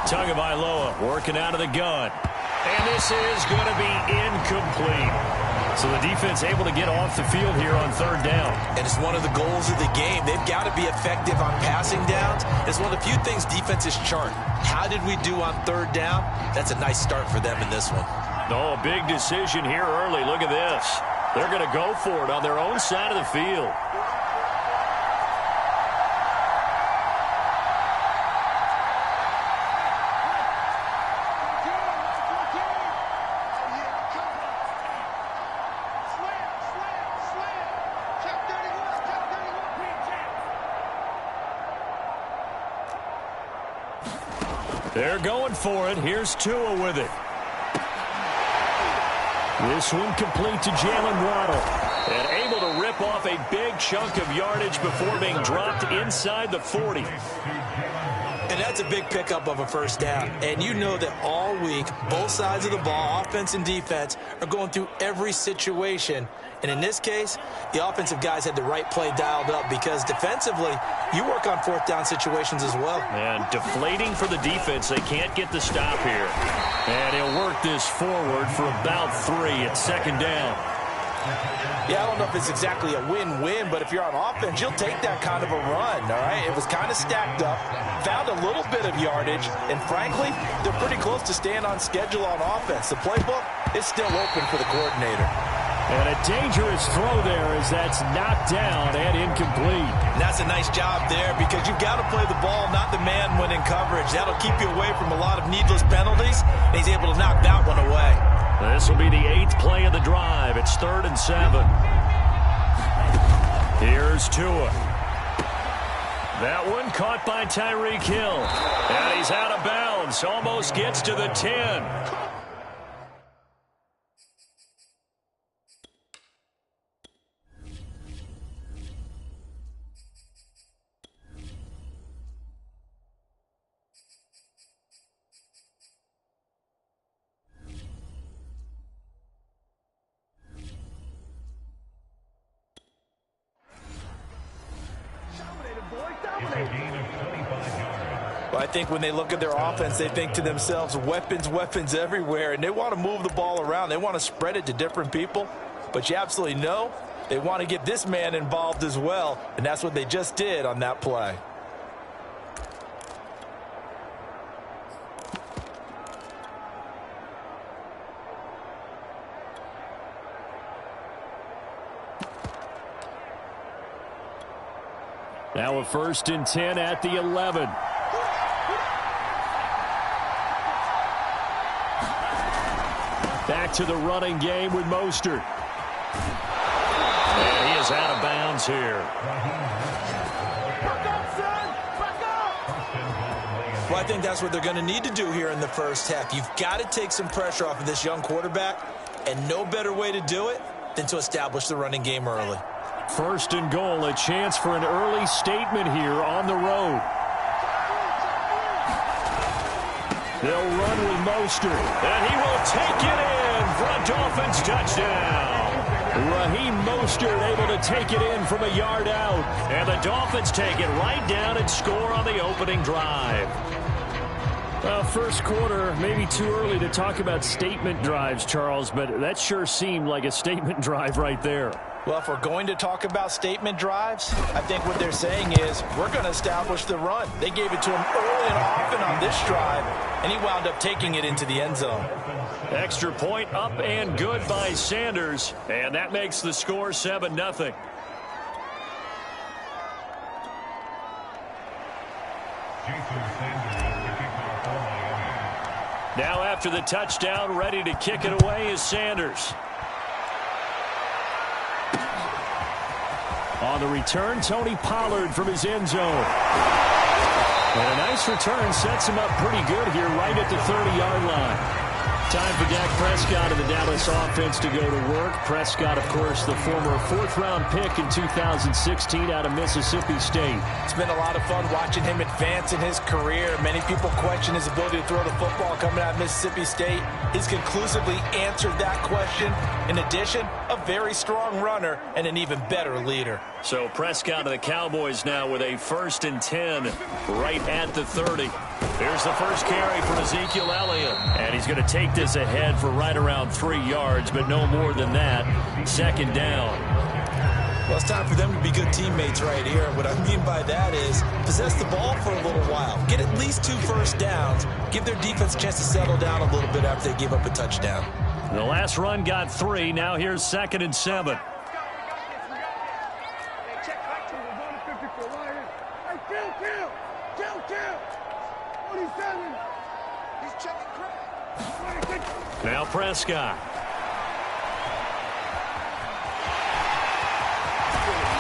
Tagovailoa working out of the gun. And this is going to be incomplete. So the defense able to get off the field here on 3rd down. And it's one of the goals of the game. They've got to be effective on passing downs. It's one of the few things defenses chart. How did we do on 3rd down? That's a nice start for them in this one. Oh, a big decision here early. Look at this. They're going to go for it on their own side of the field. They're going for it. Here's Tua with it. This one complete to Jalen Waddle. And able to rip off a big chunk of yardage before being dropped inside the 40. And that's a big pickup of a 1st down. And you know that all week, both sides of the ball, offense and defense, are going through every situation. And in this case, the offensive guys had the right play dialed up because defensively, you work on 4th down situations as well. And deflating for the defense. They can't get the stop here. And he'll work this forward for about 3 at 2nd down. Yeah, I don't know if it's exactly a win-win, but if you're on offense, you'll take that kind of a run, all right? It was kind of stacked up, found a little bit of yardage, and frankly, they're pretty close to staying on schedule on offense. The playbook is still open for the coordinator. And a dangerous throw there as that's knocked down and incomplete. And that's a nice job there because you've got to play the ball, not the man when in coverage. That'll keep you away from a lot of needless penalties, and he's able to knock that one away. This will be the 8th play of the drive. It's 3rd and 7. Here's Tua. That one caught by Tyreek Hill. And he's out of bounds. Almost gets to the 10. Well, I think when they look at their offense, they think to themselves, weapons, weapons everywhere, and they want to move the ball around. They want to spread it to different people, but you absolutely know they want to get this man involved as well, and that's what they just did on that play. Now a 1st and 10 at the 11. Back to the running game with Mostert. And he is out of bounds here. Well, I think that's what they're going to need to do here in the first half. You've got to take some pressure off of this young quarterback, and no better way to do it than to establish the running game early. 1st and goal, a chance for an early statement here on the road. They'll run with Mostert, and he will take it in for a Dolphins touchdown. Raheem Mostert able to take it in from a yard out. And the Dolphins take it right down and score on the opening drive. First quarter, maybe too early to talk about statement drives, Charles, but that sure seemed like a statement drive right there. Well, if we're going to talk about statement drives, I think what they're saying is we're going to establish the run. They gave it to him early and often on this drive, and he wound up taking it into the end zone. Extra point up and good by Sanders, and that makes the score 7-0. Now after the touchdown, ready to kick it away is Sanders. On the return, Tony Pollard from his end zone. And a nice return sets him up pretty good here right at the 30-yard line. Time for Dak Prescott and the Dallas offense to go to work. Prescott, of course, the former 4th-round pick in 2016 out of Mississippi State. It's been a lot of fun watching him advance in his career. Many people question his ability to throw the football coming out of Mississippi State. He's conclusively answered that question. In addition, a very strong runner and an even better leader. So Prescott of the Cowboys now with a 1st and 10 right at the 30. Here's the first carry for Ezekiel Elliott. And he's going to take this ahead for right around 3 yards, but no more than that. 2nd down. Well, it's time for them to be good teammates right here. What I mean by that is possess the ball for a little while. Get at least 2 first downs. Give their defense a chance to settle down a little bit after they give up a touchdown. The last run got 3. Now here's 2nd and 7. Now Prescott.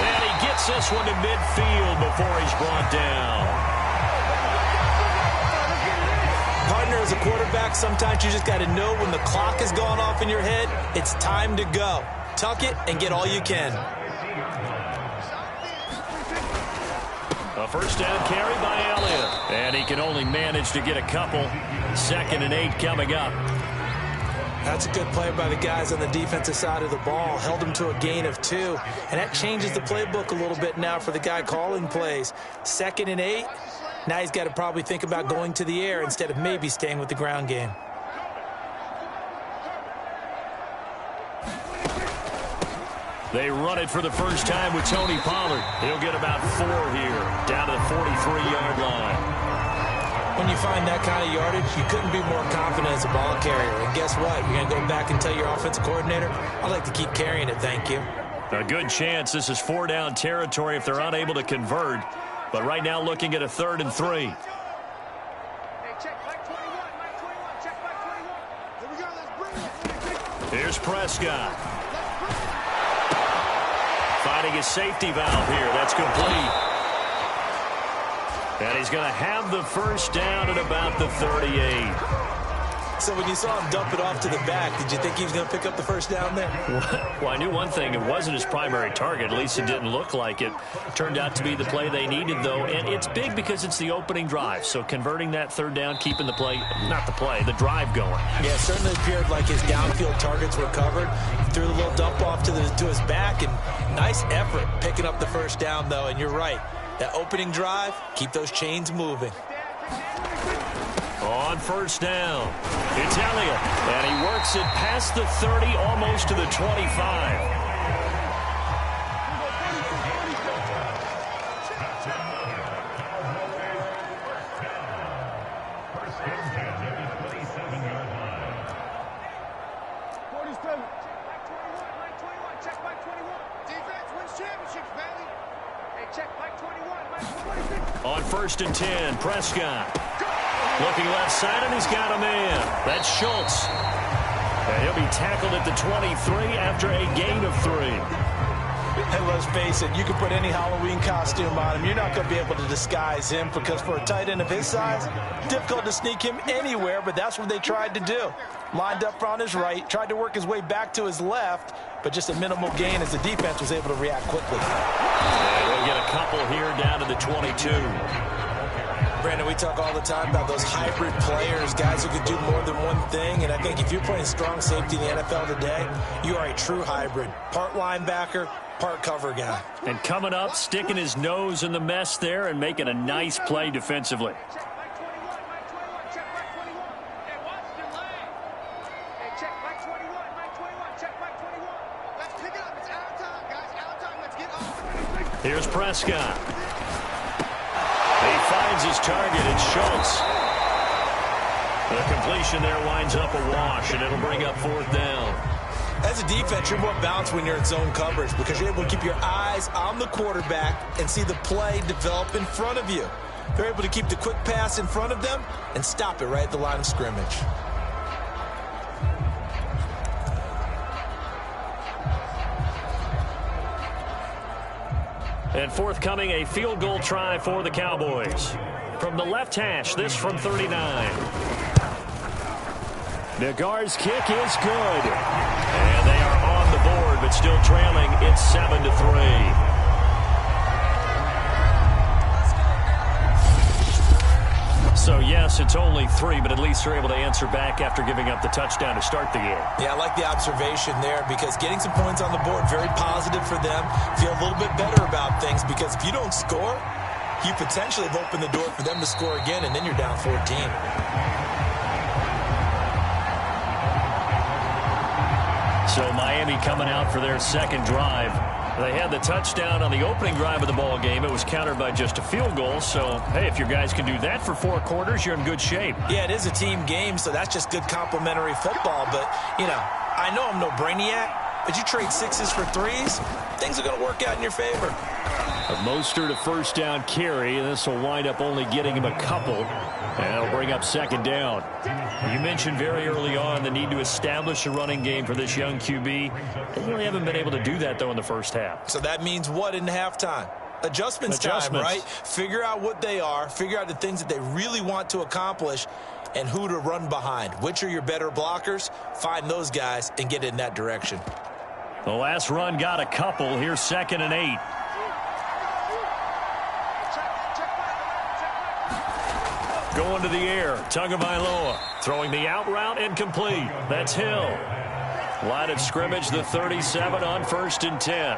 And he gets this one to midfield before he's brought down. Partner, as a quarterback, sometimes you just got to know when the clock has gone off in your head, it's time to go. Tuck it and get all you can. A 1st down carry by Elliott. And he can only manage to get a couple. 2nd and 8 coming up. That's a good play by the guys on the defensive side of the ball. Held him to a gain of 2. And that changes the playbook a little bit now for the guy calling plays. 2nd and 8. Now he's got to probably think about going to the air instead of maybe staying with the ground game. They run it for the first time with Tony Pollard. He'll get about 4 here, down to the 43-yard line. When you find that kind of yardage, you couldn't be more confident as a ball carrier. And guess what? You're going to go back and tell your offensive coordinator, I'd like to keep carrying it, thank you. A good chance this is 4-down territory if they're unable to convert. But right now looking at a 3rd and 3. Hey, check Mike 21, Mike 21, check Mike 21. Here we go, let's bring it. Here's Prescott. Finding his safety valve here. That's complete. And he's going to have the 1st down at about the 38. So when you saw him dump it off to the back, did you think he was going to pick up the 1st down there? Well, I knew one thing. It wasn't his primary target. At least it didn't look like it. Turned out to be the play they needed, though. And it's big because it's the opening drive. So converting that 3rd down, keeping the play, not the play, the drive going. Yeah, it certainly appeared like his downfield targets were covered. Threw the little dump off to his back, and nice effort picking up the 1st down, though. And you're right. That opening drive, keep those chains moving. On 1st down, it's Elliott, and he works it past the 30, almost to the 25. Check Mike 21, first and 10. Prescott looking left side, and he's got a man. That's Schultz. And he'll be tackled at the 23 after a gain of 3. And let's face it, you can put any Halloween costume on him. You're not going to be able to disguise him because for a tight end of his size, difficult to sneak him anywhere, but that's what they tried to do. Lined up on his right, tried to work his way back to his left, but just a minimal gain as the defense was able to react quickly. And we'll get a couple here down to the 22. Brandon, we talk all the time about those hybrid players, guys who can do more than one thing, and I think if you're playing strong safety in the NFL today, you are a true hybrid. Part linebacker, part cover guy. And coming up, sticking his nose in the mess there and making a nice play defensively. Here's Prescott. He finds his target. It's Schultz. The completion there winds up a wash, and it'll bring up 4th down. As a defense, you're more balanced when you're in zone coverage because you're able to keep your eyes on the quarterback and see the play develop in front of you. They're able to keep the quick pass in front of them and stop it right at the line of scrimmage. And forthcoming, a field goal try for the Cowboys. From the left hash, this from 39. Nagar's kick is good. And they are on the board, but still trailing. It's 7-3. So, yes, it's only 3, but at least they're able to answer back after giving up the touchdown to start the game. Yeah, I like the observation there because getting some points on the board, very positive for them. Feel a little bit better about things because if you don't score, you potentially have opened the door for them to score again, and then you're down 14. So Miami coming out for their second drive. They had the touchdown on the opening drive of the ball game. It was countered by just a field goal. So, hey, if your guys can do that for 4 quarters, you're in good shape. Yeah, it is a team game, so that's just good complimentary football. But, you know, I know I'm no brainiac, but you trade 6s for 3s, things are going to work out in your favor. Mostert a first down carry, and this will wind up only getting him a couple, and it'll bring up 2nd down. You mentioned very early on the need to establish a running game for this young QB. They really haven't been able to do that, though, in the first half. So that means what in halftime? Adjustments time, right? Figure out what they are, figure out the things that they really want to accomplish, and who to run behind. Which are your better blockers? Find those guys and get in that direction. The last run got a couple. Here's 2nd and 8. Going to the air, Tagovailoa throwing the out route incomplete. That's Hill. Line of scrimmage, the 37 on 1st and 10.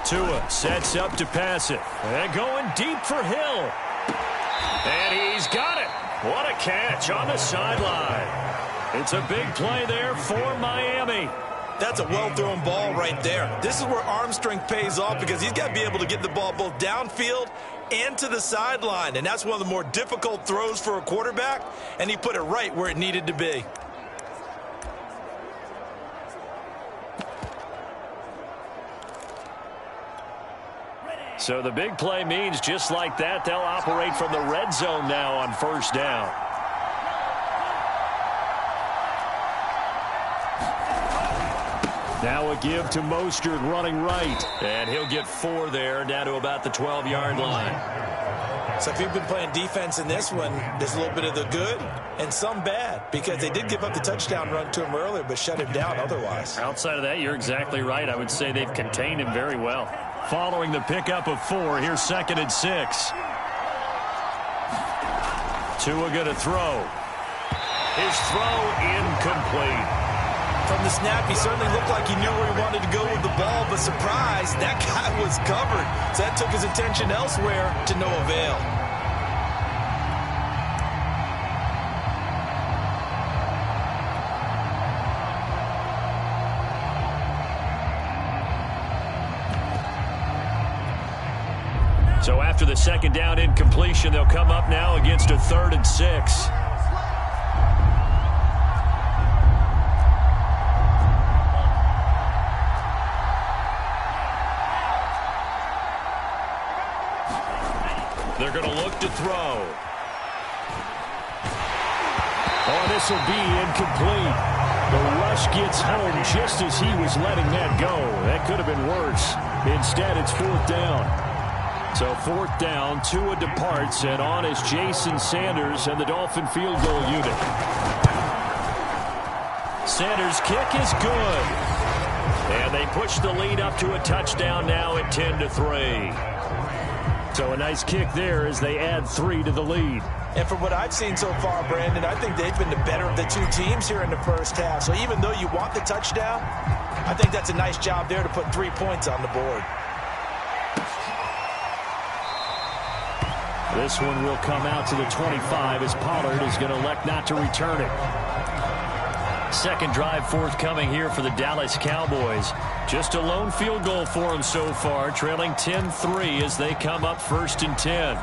Tua sets up to pass it. And going deep for Hill. And he's got it. What a catch on the sideline. It's a big play there for Miami. That's a well-thrown ball right there. This is where arm strength pays off because he's got to be able to get the ball both downfield and to the sideline. And that's one of the more difficult throws for a quarterback, and he put it right where it needed to be. So the big play means just like that, they'll operate from the red zone now on 1st down. Now a give to Mostert running right. And he'll get 4 there, down to about the 12-yard line. So if you've been playing defense in this one, there's a little bit of the good and some bad because they did give up the touchdown run to him earlier but shut him down otherwise. Outside of that, you're exactly right. I would say they've contained him very well. Following the pickup of 4, here's 2nd and 6. Tua going to throw. His throw incomplete. From the snap, he certainly looked like he knew where he wanted to go with the ball, but surprise, that guy was covered. So that took his attention elsewhere to no avail. So after the 2nd down incompletion, they'll come up now against a 3rd and 6. They're going to look to throw. Oh, this will be incomplete. The rush gets home just as he was letting that go. That could have been worse. Instead, it's 4th down. So 4th down, Tua departs, and on is Jason Sanders and the Dolphin field goal unit. Sanders' kick is good. And they push the lead up to a touchdown now at 10-3. So a nice kick there as they add 3 to the lead. And from what I've seen so far, Brandon, I think they've been the better of the two teams here in the first half. So even though you want the touchdown, I think that's a nice job there to put 3 points on the board. This one will come out to the 25 as Pollard is going to elect not to return it. Second drive forthcoming here for the Dallas Cowboys. Just a lone field goal for them so far, trailing 10-3 as they come up 1st and 10.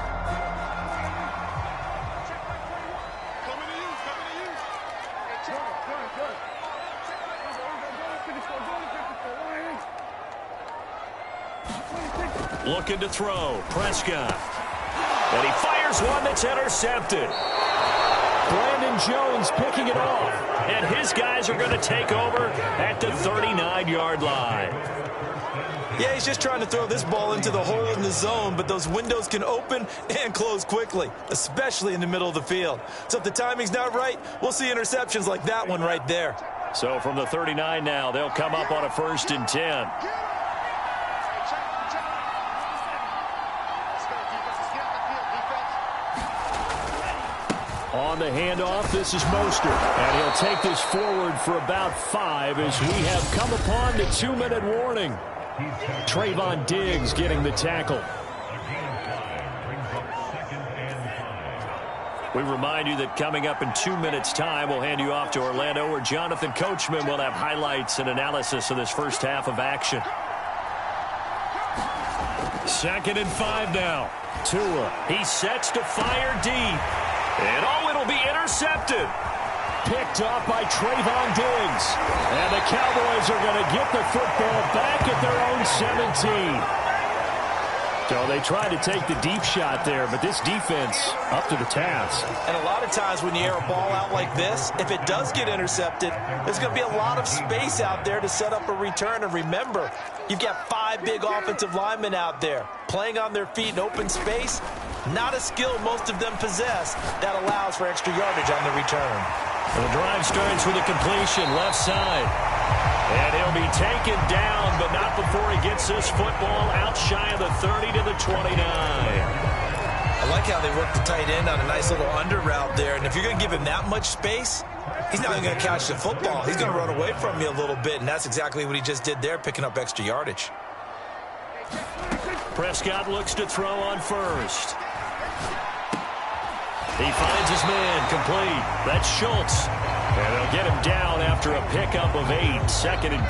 Looking to throw. Prescott. And he fires one that's intercepted. Brandon Jones picking it off. And his guys are going to take over at the 39-yard line. Yeah, he's just trying to throw this ball into the hole in the zone, but those windows can open and close quickly, especially in the middle of the field. So if the timing's not right, we'll see interceptions like that one right there. So from the 39 now, they'll come up on a 1st and 10. On the handoff, this is Mostert. And he'll take this forward for about 5 as we have come upon the 2-minute warning. Trayvon Diggs getting the tackle. We remind you that coming up in 2 minutes' time, we'll hand you off to Orlando, where Jonathan Coachman will have highlights and analysis of this first half of action. 2nd and 5 now. Tua, he sets to fire deep. And it'll be intercepted. Picked off by Trayvon Diggs. And the Cowboys are going to get the football back at their own 17. So they tried to take the deep shot there, but this defense up to the task. And a lot of times when you air a ball out like this, if it does get intercepted, there's going to be a lot of space out there to set up a return. And remember, you've got 5 big offensive linemen out there playing on their feet in open space. Not a skill most of them possess that allows for extra yardage on the return. The drive starts with a completion left side. And he'll be taken down, but not before he gets this football out shy of the 30 to the 29. I like how they work the tight end on a nice little under route there. And if you're going to give him that much space, he's not even going to catch the football. He's going to run away from you a little bit, and that's exactly what he just did there, picking up extra yardage. Prescott looks to throw on first. He finds his man complete. That's Schultz. And they'll get him down after a pickup of 8. 2nd and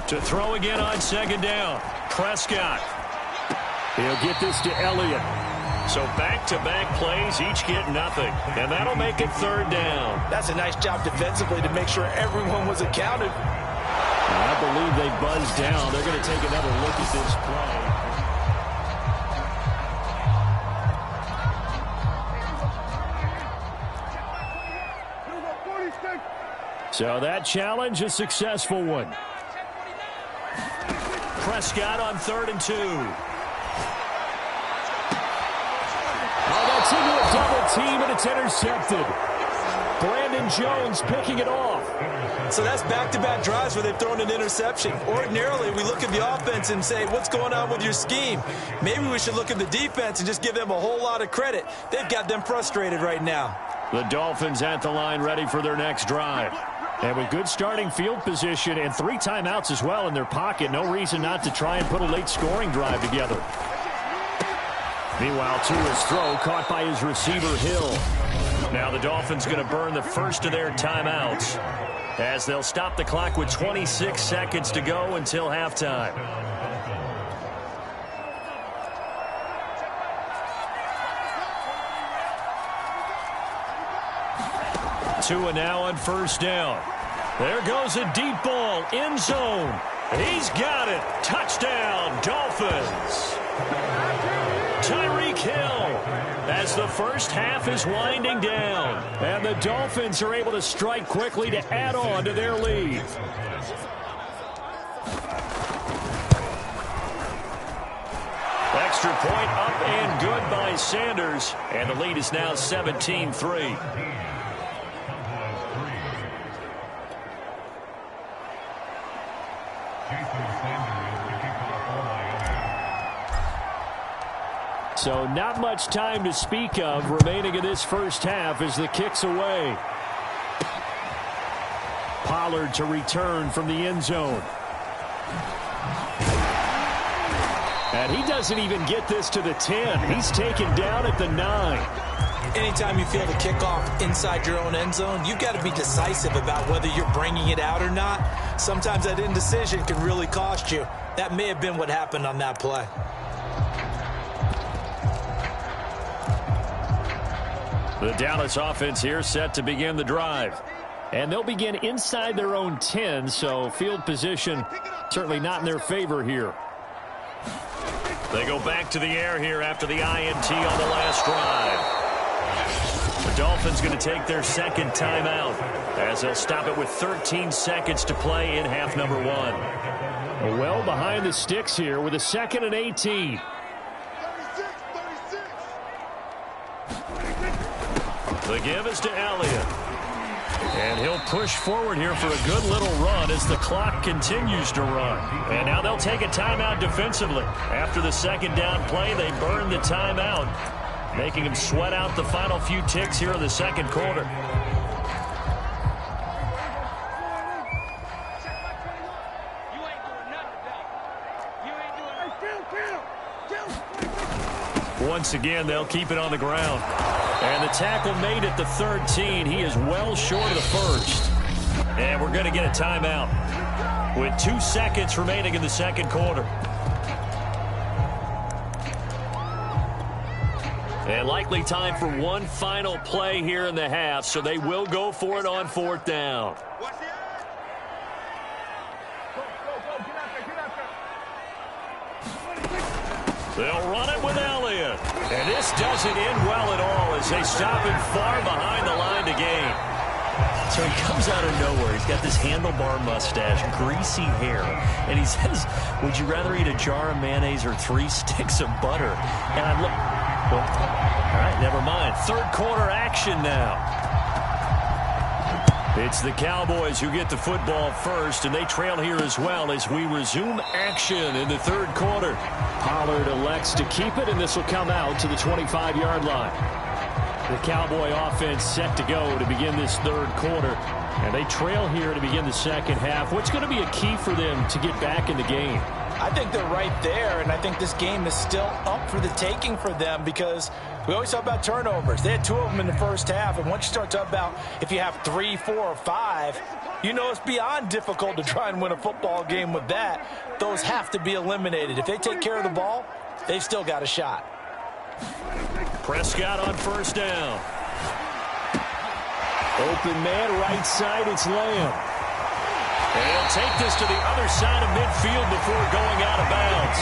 2. To throw again on 2nd down. Prescott. He'll get this to Elliott. So back-to-back plays, each get nothing. And that'll make it 3rd down. That's a nice job defensively to make sure everyone was accounted. I believe they buzzed down. They're going to take another look at this play. So that challenge, a successful one. Prescott on 3rd and 2. Oh, that's into a double team, and it's intercepted. Brandon Jones picking it off. So that's back-to-back drives where they've thrown an interception. Ordinarily, we look at the offense and say, what's going on with your scheme? Maybe we should look at the defense and just give them a whole lot of credit. They've got them frustrated right now. The Dolphins at the line ready for their next drive. And with good starting field position and 3 timeouts as well in their pocket, no reason not to try and put a late scoring drive together. Meanwhile, Tua's throw caught by his receiver, Hill. Now the Dolphins going to burn the first of their timeouts as they'll stop the clock with 26 seconds to go until halftime. 2 now on first down. There goes a deep ball, end zone. He's got it. Touchdown, Dolphins. Tyreek Hill as the first half is winding down. And the Dolphins are able to strike quickly to add on to their lead. Extra point up and good by Sanders. And the lead is now 17-3. So not much time to speak of remaining in this first half as the kick's away. Pollard to return from the end zone. And he doesn't even get this to the 10. He's taken down at the 9. Anytime you feel the kickoff inside your own end zone, you've got to be decisive about whether you're bringing it out or not. Sometimes that indecision can really cost you. That may have been what happened on that play. The Dallas offense here set to begin the drive. And they'll begin inside their own 10, so field position certainly not in their favor here. They go back to the air here after the INT on the last drive. The Dolphins going to take their second timeout as they'll stop it with 13 seconds to play in half number 1. Well behind the sticks here with a 2nd and 18. The give is to Elliott. And he'll push forward here for a good little run as the clock continues to run. And now they'll take a timeout defensively. After the second down play, they burn the timeout, making them sweat out the final few ticks here in the second quarter. Once again, they'll keep it on the ground. And the tackle made at the 13. He is well short of the first. And we're going to get a timeout with 2 seconds remaining in the second quarter. And likely time for one final play here in the half, so they will go for it on 4th down. They'll run it with Elliott. And this doesn't end well at all as they stop him far behind the line to gain. So he comes out of nowhere. He's got this handlebar mustache, greasy hair. And he says, would you rather eat a jar of mayonnaise or 3 sticks of butter? And I look, well, all right, never mind. Third quarter action now. It's the Cowboys who get the football first, and they trail here as well as we resume action in the third quarter. Pollard elects to keep it, and this will come out to the 25-yard line. The Cowboy offense set to go to begin this third quarter, and they trail here to begin the second half. What's going to be a key for them to get back in the game? I think they're right there, and I think this game is still up for the taking for them because we always talk about turnovers. They had 2 of them in the first half, and once you start talking about if you have 3, 4, or 5, you know it's beyond difficult to try and win a football game with that. Those have to be eliminated. If they take care of the ball, they've still got a shot. Prescott on first down. Open man, right side, it's Lamb. And he'll take this to the other side of midfield before going out of bounds.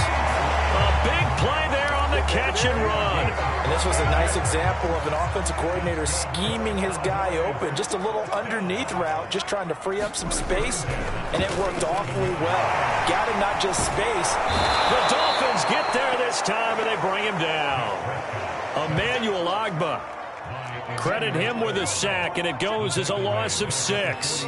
A big play there on the catch and run. And this was a nice example of an offensive coordinator scheming his guy open. Just a little underneath route, just trying to free up some space, and it worked awfully well. Got him not just space. The Dolphins get there this time, and they bring him down. Emmanuel Ogbah. Credit him with a sack, and it goes as a loss of 6.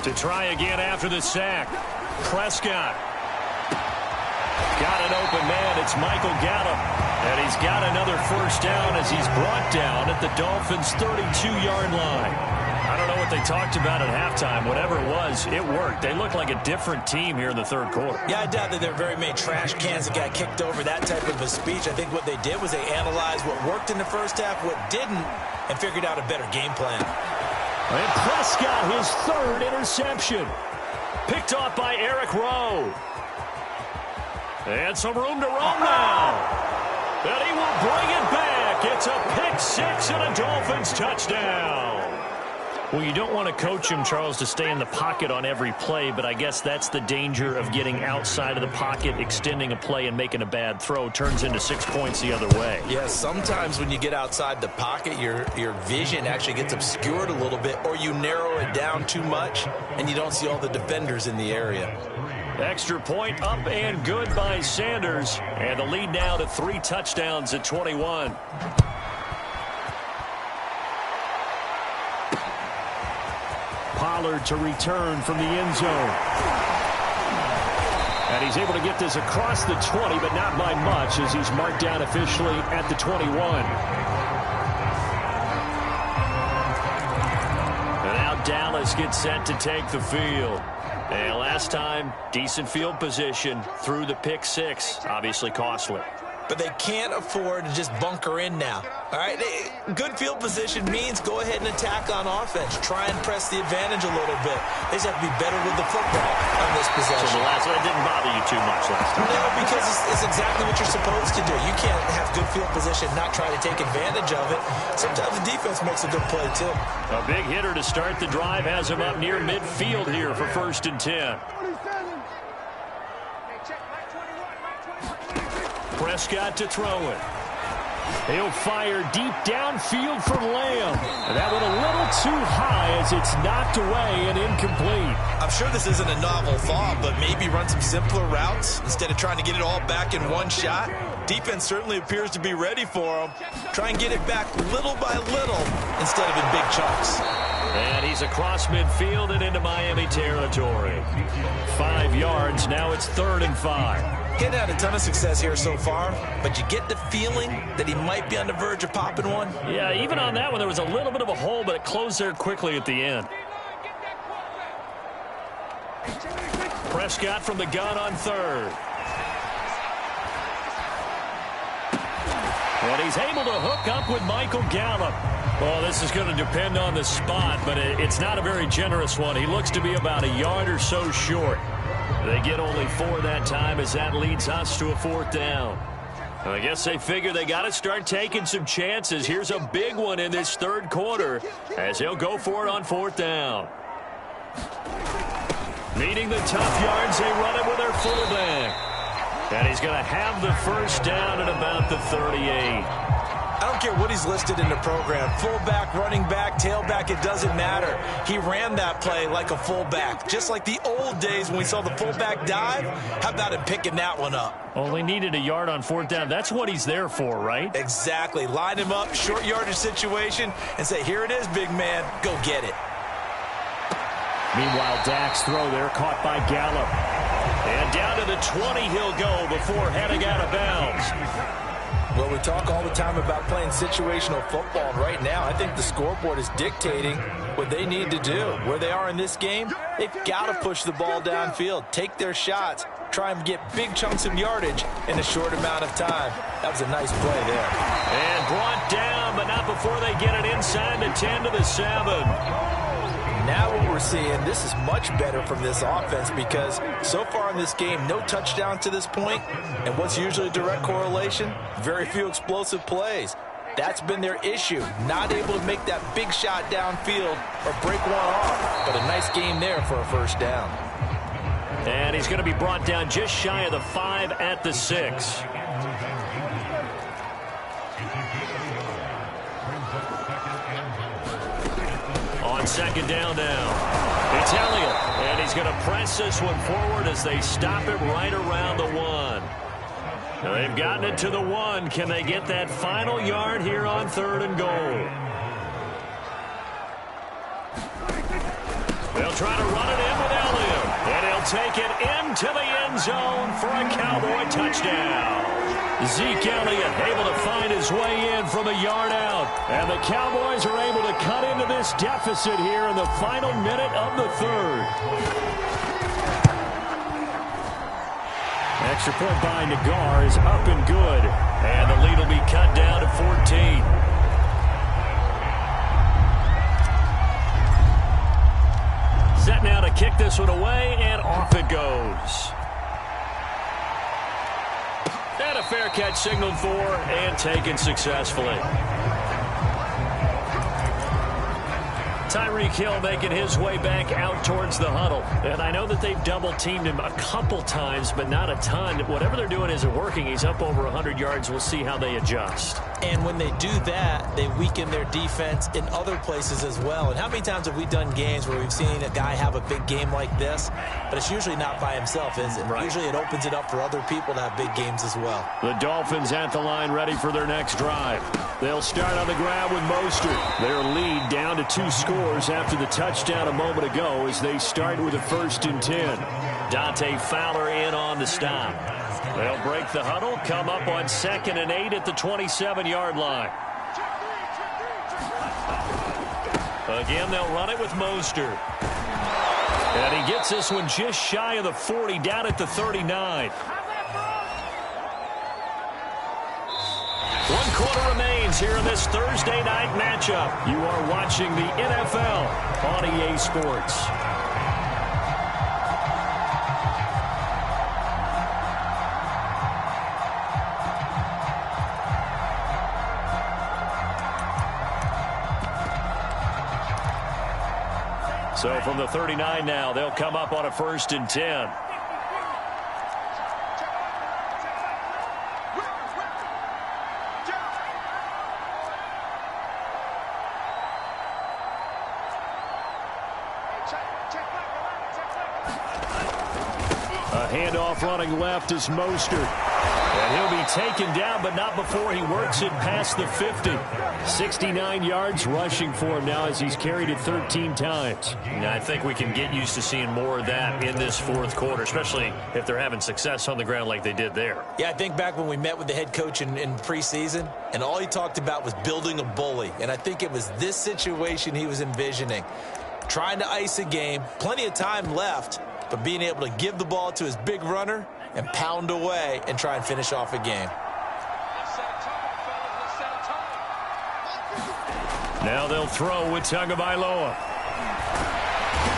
To try again after the sack. Prescott. Got an open man. It's Michael Gallup. And he's got another first down as he's brought down at the Dolphins' 32-yard line. I don't know what they talked about at halftime. Whatever it was, it worked. They look like a different team here in the third quarter. Yeah, I doubt that there are very many trash cans that got kicked over, that type of a speech. I think what they did was they analyzed what worked in the first half, what didn't, and figured out a better game plan. And Prescott, his 3rd interception. Picked off by Eric Rowe. And some room to roam now. And he will bring it back. It's a pick six and a Dolphins touchdown. Well, you don't want to coach him, Charles, to stay in the pocket on every play, but I guess that's the danger of getting outside of the pocket, extending a play, and making a bad throw. Turns into 6 points the other way. Yeah, sometimes when you get outside the pocket, your vision actually gets obscured a little bit, or you narrow it down too much, and you don't see all the defenders in the area. Extra point up and good by Sanders. And the lead now to 3 touchdowns at 21. Pollard to return from the end zone. And he's able to get this across the 20, but not by much as he's marked down officially at the 21. And now Dallas gets set to take the field. And last time, decent field position through the pick six. Obviously costly. But they can't afford to just bunker in now. All right, good field position means go ahead and attack on offense. Try and press the advantage a little bit. They just have to be better with the football on this possession. So the last one didn't bother you too much last time. No, because it's exactly what you're supposed to do. You can't have good field position, not try to take advantage of it. Sometimes the defense makes a good play, too. A big hitter to start the drive has him up near midfield here for 1st and 10. Prescott to throw it. He'll fire deep downfield for Lamb. That one a little too high as it's knocked away and incomplete. I'm sure this isn't a novel thought, but maybe run some simpler routes instead of trying to get it all back in one shot. Defense certainly appears to be ready for him. Try and get it back little by little instead of in big chunks. And he's across midfield and into Miami territory. 5 yards. Now it's 3rd and 5. Getting had a ton of success here so far, but you get the feeling that he might be on the verge of popping one. Yeah, even on that one, there was a little bit of a hole, but it closed there quickly at the end. Prescott from the gun on 3rd. And he's able to hook up with Michael Gallup. Well, this is going to depend on the spot, but it's not a very generous one. He looks to be about a yard or so short. They get only 4 that time as that leads us to a 4th down. I guess they figure they got to start taking some chances. Here's a big one in this 3rd quarter as he'll go for it on 4th down. Needing the tough yards, they run it with their fullback. And he's going to have the 1st down at about the 38. I don't care what he's listed in the program. Fullback, running back, tailback, it doesn't matter. He ran that play like a fullback. Just like the old days when we saw the fullback dive. How about him picking that one up? Only needed a yard on 4th down. That's what he's there for, right? Exactly. Line him up, short yardage situation, and say, here it is, big man. Go get it. Meanwhile, Dak's throw there caught by Gallup. And down to the 20 he'll go before heading out of bounds. Well, we talk all the time about playing situational football, and right now I think the scoreboard is dictating what they need to do. Where they are in this game, they've got to push the ball downfield, take their shots, try and get big chunks of yardage in a short amount of time. That was a nice play there. And brought down, but not before they get it inside the 10 to the 7. Now what we're seeing, this is much better from this offense because so far in this game, no touchdown to this point, and what's usually a direct correlation? Very few explosive plays. That's been their issue, not able to make that big shot downfield or break one off, but a nice game there for a 1st down. And he's going to be brought down just shy of the 5 at the 6. On 2nd down now. It's Elliott, and he's going to press this one forward as they stop it right around the 1. Now they've gotten it to the 1. Can they get that final yard here on 3rd and goal? They'll try to run it in with Elliott, and he'll take it into the end zone for a Cowboy touchdown. Zeke Elliott able to find his way in from a yard out. And the Cowboys are able to cut into this deficit here in the final minute of the 3rd. Extra point by Nagar is up and good. And the lead will be cut down to 14. Set now to kick this one away, and off it goes. And a fair catch signaled for and taken successfully. Tyreek Hill making his way back out towards the huddle. And I know that they've double-teamed him a couple times, but not a ton. Whatever they're doing isn't working. He's up over 100 yards. We'll see how they adjust. And when they do that, they weaken their defense in other places as well. And how many times have we done games where we've seen a guy have a big game like this, but it's usually not by himself, is it? Right. Usually it opens it up for other people to have big games as well. The Dolphins at the line ready for their next drive. They'll start on the ground with Mostert. Their lead down to 2 scores after the touchdown a moment ago as they start with a 1st and 10. Dante Fowler in on the stop. They'll break the huddle, come up on 2nd and 8 at the 27-yard line. Again, they'll run it with Mostert. And he gets this one just shy of the 40, down at the 39. 1 quarter remains here in this Thursday night matchup. You are watching the NFL on EA Sports. So from the 39 now, they'll come up on a 1st and 10. A handoff running left is Mostert. And he'll be taken down, but not before he works it past the 50. 69 yards rushing for him now as he's carried it 13 times. And I think we can get used to seeing more of that in this 4th quarter, especially if they're having success on the ground like they did there. Yeah, I think back when we met with the head coach in preseason, and all he talked about was building a bully. And I think it was this situation he was envisioning. Trying to ice a game, plenty of time left, but being able to give the ball to his big runner and pound away and try and finish off a game. Now they'll throw with Tagovailoa.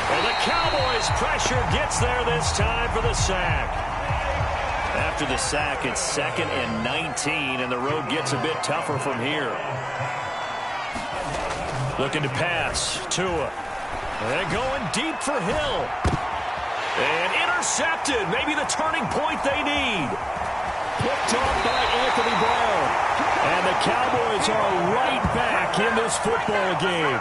And the Cowboys' pressure gets there this time for the sack. After the sack, it's 2nd and 19, and the road gets a bit tougher from here. Looking to pass. Tua. And going deep for Hill. And intercepted. Maybe the turning point they need. Picked off by Anthony Brown. And the Cowboys are right back in this football game.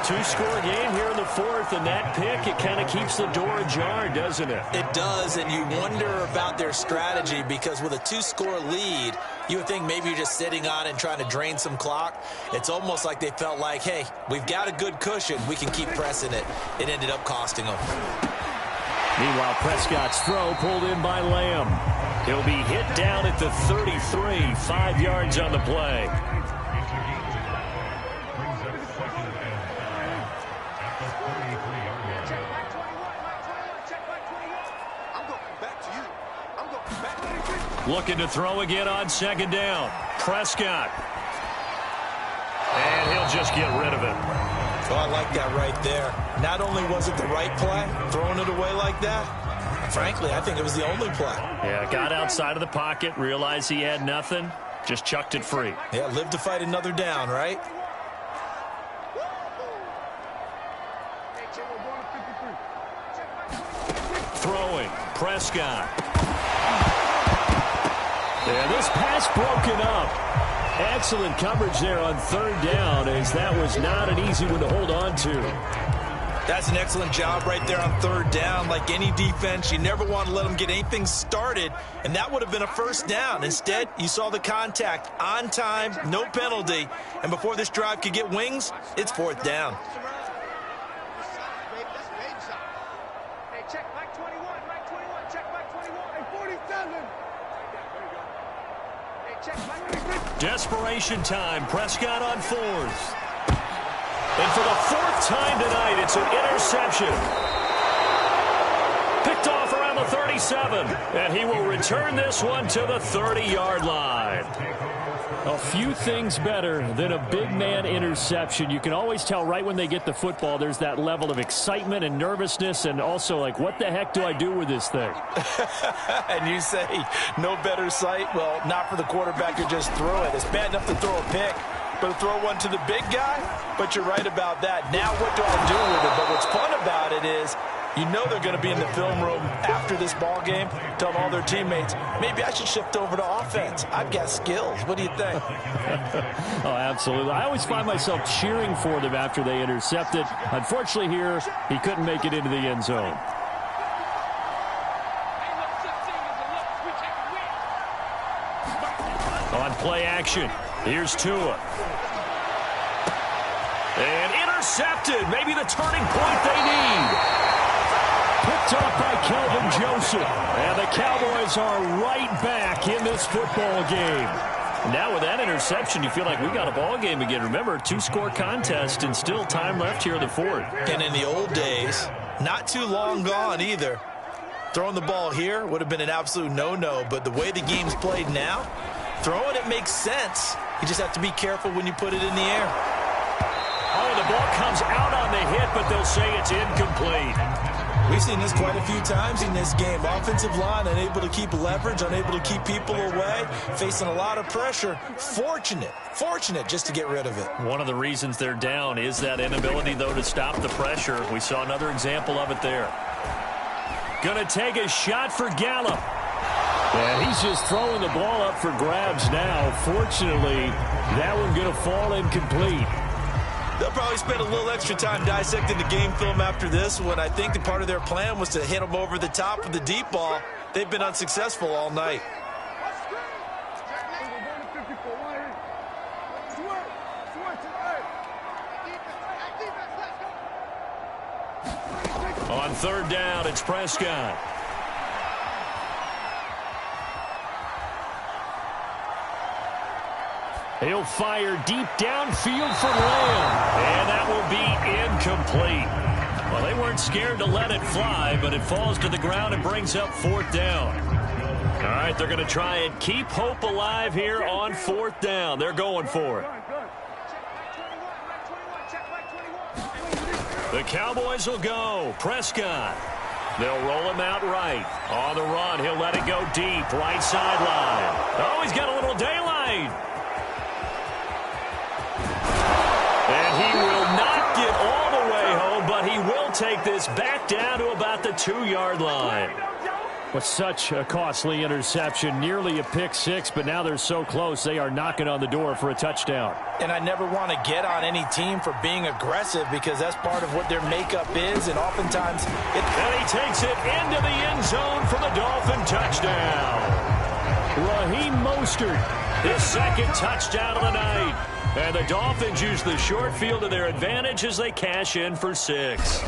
2-score game here in the 4th, and that pick, it kind of keeps the door ajar, doesn't it? It does, and you wonder about their strategy because with a 2-score lead, you would think maybe you're just sitting on it and trying to drain some clock. It's almost like they felt like, hey, we've got a good cushion. We can keep pressing it. It ended up costing them. Meanwhile, Prescott's throw pulled in by Lamb. He'll be hit down at the 33, 5 yards on the play. Looking to throw again on 2nd down. Prescott. And he'll just get rid of it. Oh, I like that right there. Not only was it the right play, throwing it away like that, frankly, I think it was the only play. Yeah, got outside of the pocket, realized he had nothing, just chucked it free. Yeah, live to fight another down, right? Throwing, Prescott. And this pass broken up. Excellent coverage there on 3rd down, as that was not an easy one to hold on to. That's an excellent job right there on 3rd down. Like any defense, you never want to let them get anything started, and that would have been a 1st down. Instead, you saw the contact on time, no penalty, and before this drive could get wings, it's 4th down. Check Mike 21, Mike 21, check Mike 21, and 47. Hey, check Mike 26. Desperation time. Prescott on 4th. And for the 4th time tonight, it's an interception. Picked off around the 37. And he will return this one to the 30-yard line. A few things better than a big man interception. You can always tell right when they get the football, there's that level of excitement and nervousness, and also like, what the heck do I do with this thing? And you say, no better sight? Well, not for the quarterback to just throw it. It's bad enough to throw a pick, but to throw one to the big guy? But you're right about that. Now what do I do with it? But what's fun about it is, you know they're going to be in the film room after this ball game, telling all their teammates, maybe I should shift over to offense. I've got skills. What do you think? Oh, absolutely. I always find myself cheering for them after they intercept it. Unfortunately here, he couldn't make it into the end zone. On play action, here's Tua. And intercepted. Maybe the turning point they need. Picked off by Kelvin Joseph. And the Cowboys are right back in this football game. Now with that interception, you feel like we got a ball game again. Remember, 2-score contest and still time left here in the fourth. And in the old days, not too long gone either, throwing the ball here would have been an absolute no-no. But the way the game's played now, throwing it makes sense. You just have to be careful when you put it in the air. Oh, the ball comes out on the hit, but they'll say it's incomplete. We've seen this quite a few times in this game. Offensive line unable to keep leverage, unable to keep people away, facing a lot of pressure. Fortunate just to get rid of it. One of the reasons they're down is that inability, though, to stop the pressure. We saw another example of it there. Gonna take a shot for Gallup. And he's just throwing the ball up for grabs now. Fortunately, that one gonna fall incomplete. They'll probably spend a little extra time dissecting the game film after this one. I think the part of their plan was to hit them over the top with the deep ball. They've been unsuccessful all night. On third down, it's Prescott. He'll fire deep downfield for Lamb. And that will be incomplete. Well, they weren't scared to let it fly, but it falls to the ground and brings up fourth down. All right, they're going to try and keep hope alive here on fourth down. They're going for it. The Cowboys will go. Prescott. They'll roll him out right. On the run, he'll let it go deep. Right sideline. Oh, he's got a little daylight. And he will not get all the way home, but he will take this back down to about the 2-yard line. With such a costly interception, nearly a pick six, but now they're so close, they are knocking on the door for a touchdown. And I never want to get on any team for being aggressive because that's part of what their makeup is, and oftentimes And he takes it into the end zone for the Dolphin touchdown. Raheem Mostert, his second touchdown of the night. And the Dolphins use the short field to their advantage as they cash in for 6.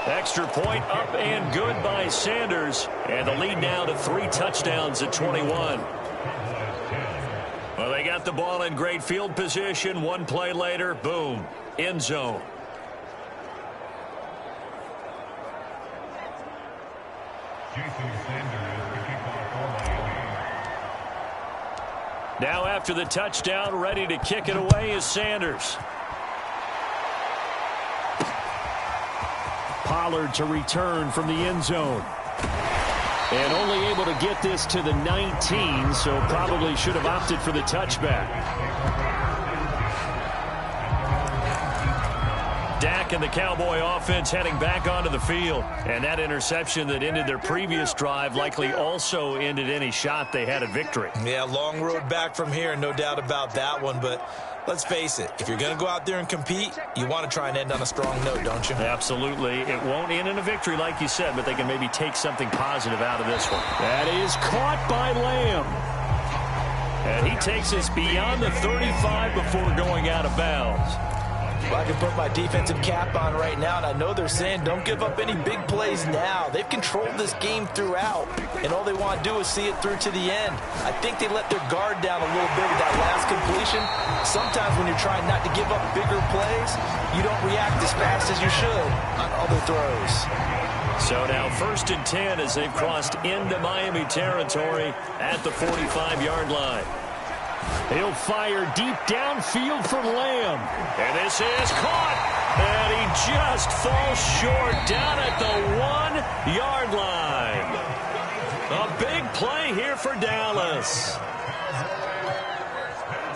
Extra point up and good by Sanders. And the lead now to 3 touchdowns at 21. Well, they got the ball in great field position. One play later, boom, end zone. Now after the touchdown, ready to kick it away is Sanders. Pollard to return from the end zone. And only able to get this to the 19, so probably should have opted for the touchback. Dak and the Cowboy offense heading back onto the field. And that interception that ended their previous drive likely also ended any shot they had at victory. Yeah, long road back from here, no doubt about that one. But let's face it, if you're going to go out there and compete, you want to try and end on a strong note, don't you? Absolutely. It won't end in a victory like you said, but they can maybe take something positive out of this one. That is caught by Lamb. And he takes us beyond the 35 before going out of bounds. Well, I can put my defensive cap on right now, and I know they're saying don't give up any big plays now. They've controlled this game throughout, and all they want to do is see it through to the end. I think they let their guard down a little bit with that last completion, sometimes when you're trying not to give up bigger plays, you don't react as fast as you should on other throws. So now 1st and 10 as they've crossed into Miami territory at the 45-yard line. He'll fire deep downfield for Lamb. And this is caught. And he just falls short down at the 1-yard line. A big play here for Dallas.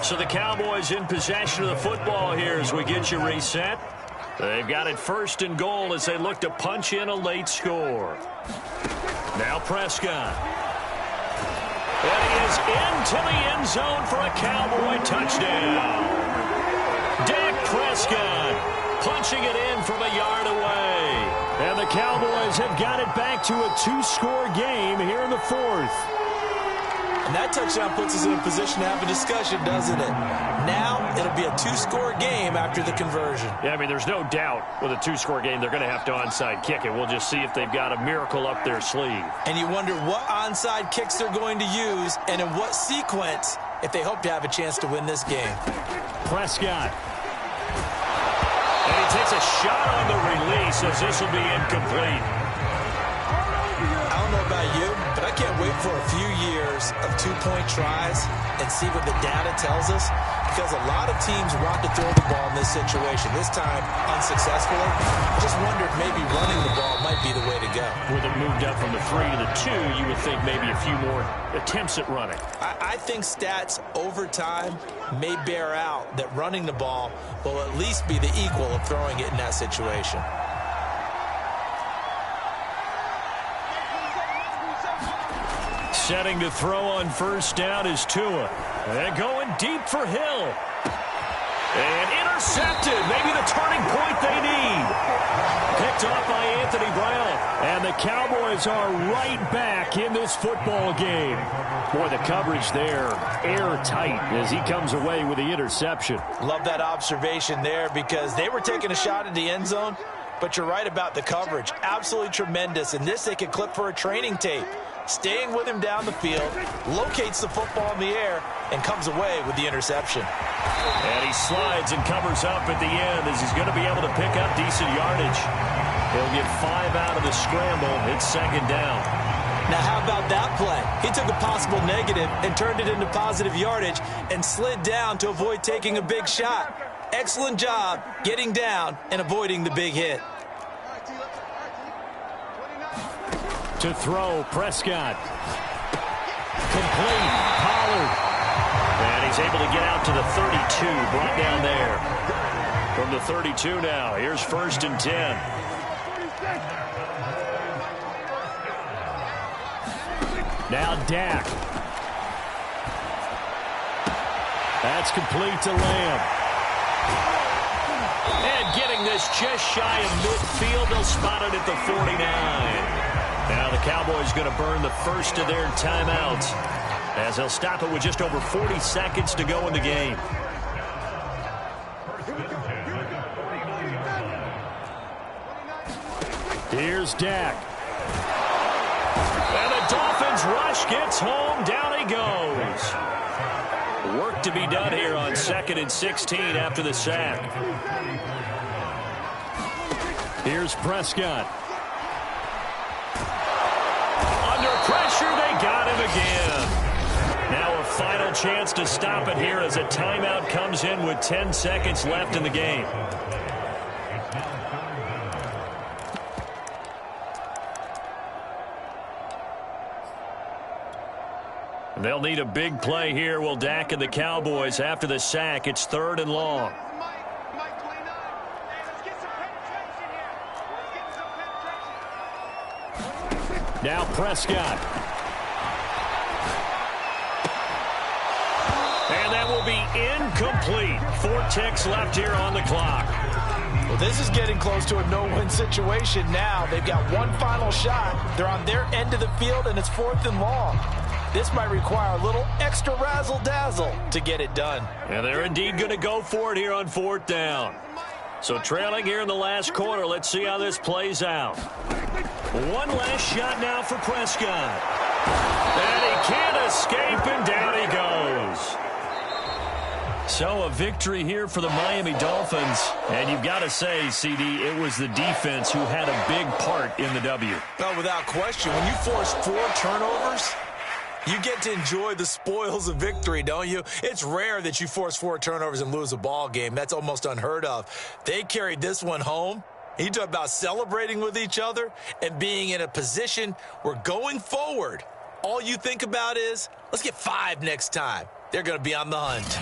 So the Cowboys in possession of the football here as we get you reset. They've got it 1st and goal as they look to punch in a late score. Now Prescott. And he is into the end zone for a Cowboy touchdown. Dak Prescott punching it in from a yard away. And the Cowboys have got it back to a 2-score game here in the 4th. And that touchdown puts us in a position to have a discussion, doesn't it? Now it'll be a 2-score game after the conversion. Yeah, I mean, there's no doubt with a 2-score game they're going to have to onside kick it. We'll just see if they've got a miracle up their sleeve. And you wonder what onside kicks they're going to use and in what sequence if they hope to have a chance to win this game. Prescott. And he takes a shot on the release as this will be incomplete. I don't know about you, but I can't wait for a few years of 2-point tries and see what the data tells us, because a lot of teams want to throw the ball in this situation. This time, unsuccessfully. I just wonder if maybe running the ball might be the way to go. With it moved up from the 3 to the 2, you would think maybe a few more attempts at running. I think stats over time may bear out that running the ball will at least be the equal of throwing it in that situation. Setting to throw on 1st down is Tua. And going deep for Hill. And intercepted. Maybe the turning point they need. Picked off by Anthony Brown. And the Cowboys are right back in this football game. Boy, the coverage there, airtight as he comes away with the interception. Love that observation there because they were taking a shot at the end zone, but you're right about the coverage. Absolutely tremendous. And this they could clip for a training tape. Staying with him down the field, locates the football in the air, and comes away with the interception. And he slides and covers up at the end as he's going to be able to pick up decent yardage. He'll get 5 out of the scramble. It's 2nd down. Now, how about that play? He took a possible negative and turned it into positive yardage and slid down to avoid taking a big shot. Excellent job getting down and avoiding the big hit. To throw, Prescott. Complete, Pollard. And he's able to get out to the 32, brought down there. From the 32 now, here's 1st and 10. Now Dak. That's complete to Lamb. And getting this just shy of midfield, they'll spot it at the 49. Now the Cowboys going to burn the first of their timeouts as they'll stop it with just over 40 seconds to go in the game. Here's Dak. And the Dolphins rush gets home. Down he goes. Work to be done here on 2nd and 16 after the sack. Here's Prescott. Pressure, they got him again. Now a final chance to stop it here as a timeout comes in with 10 seconds left in the game. They'll need a big play here, will Dak and the Cowboys after the sack. It's 3rd and long. Now Prescott. And that will be incomplete. 4 ticks left here on the clock. Well, this is getting close to a no-win situation now. They've got one final shot. They're on their end of the field, and it's 4th and long. This might require a little extra razzle-dazzle to get it done. And they're indeed going to go for it here on 4th down. So trailing here in the last quarter, let's see how this plays out. One last shot now for Prescott. And he can't escape, and down he goes. So a victory here for the Miami Dolphins. And you've got to say, CD, it was the defense who had a big part in the W. Well, without question, when you force 4 turnovers, you get to enjoy the spoils of victory, don't you? It's rare that you force 4 turnovers and lose a ball game. That's almost unheard of. They carried this one home. You talk about celebrating with each other and being in a position where going forward, all you think about is, let's get 5 next time. They're going to be on the hunt.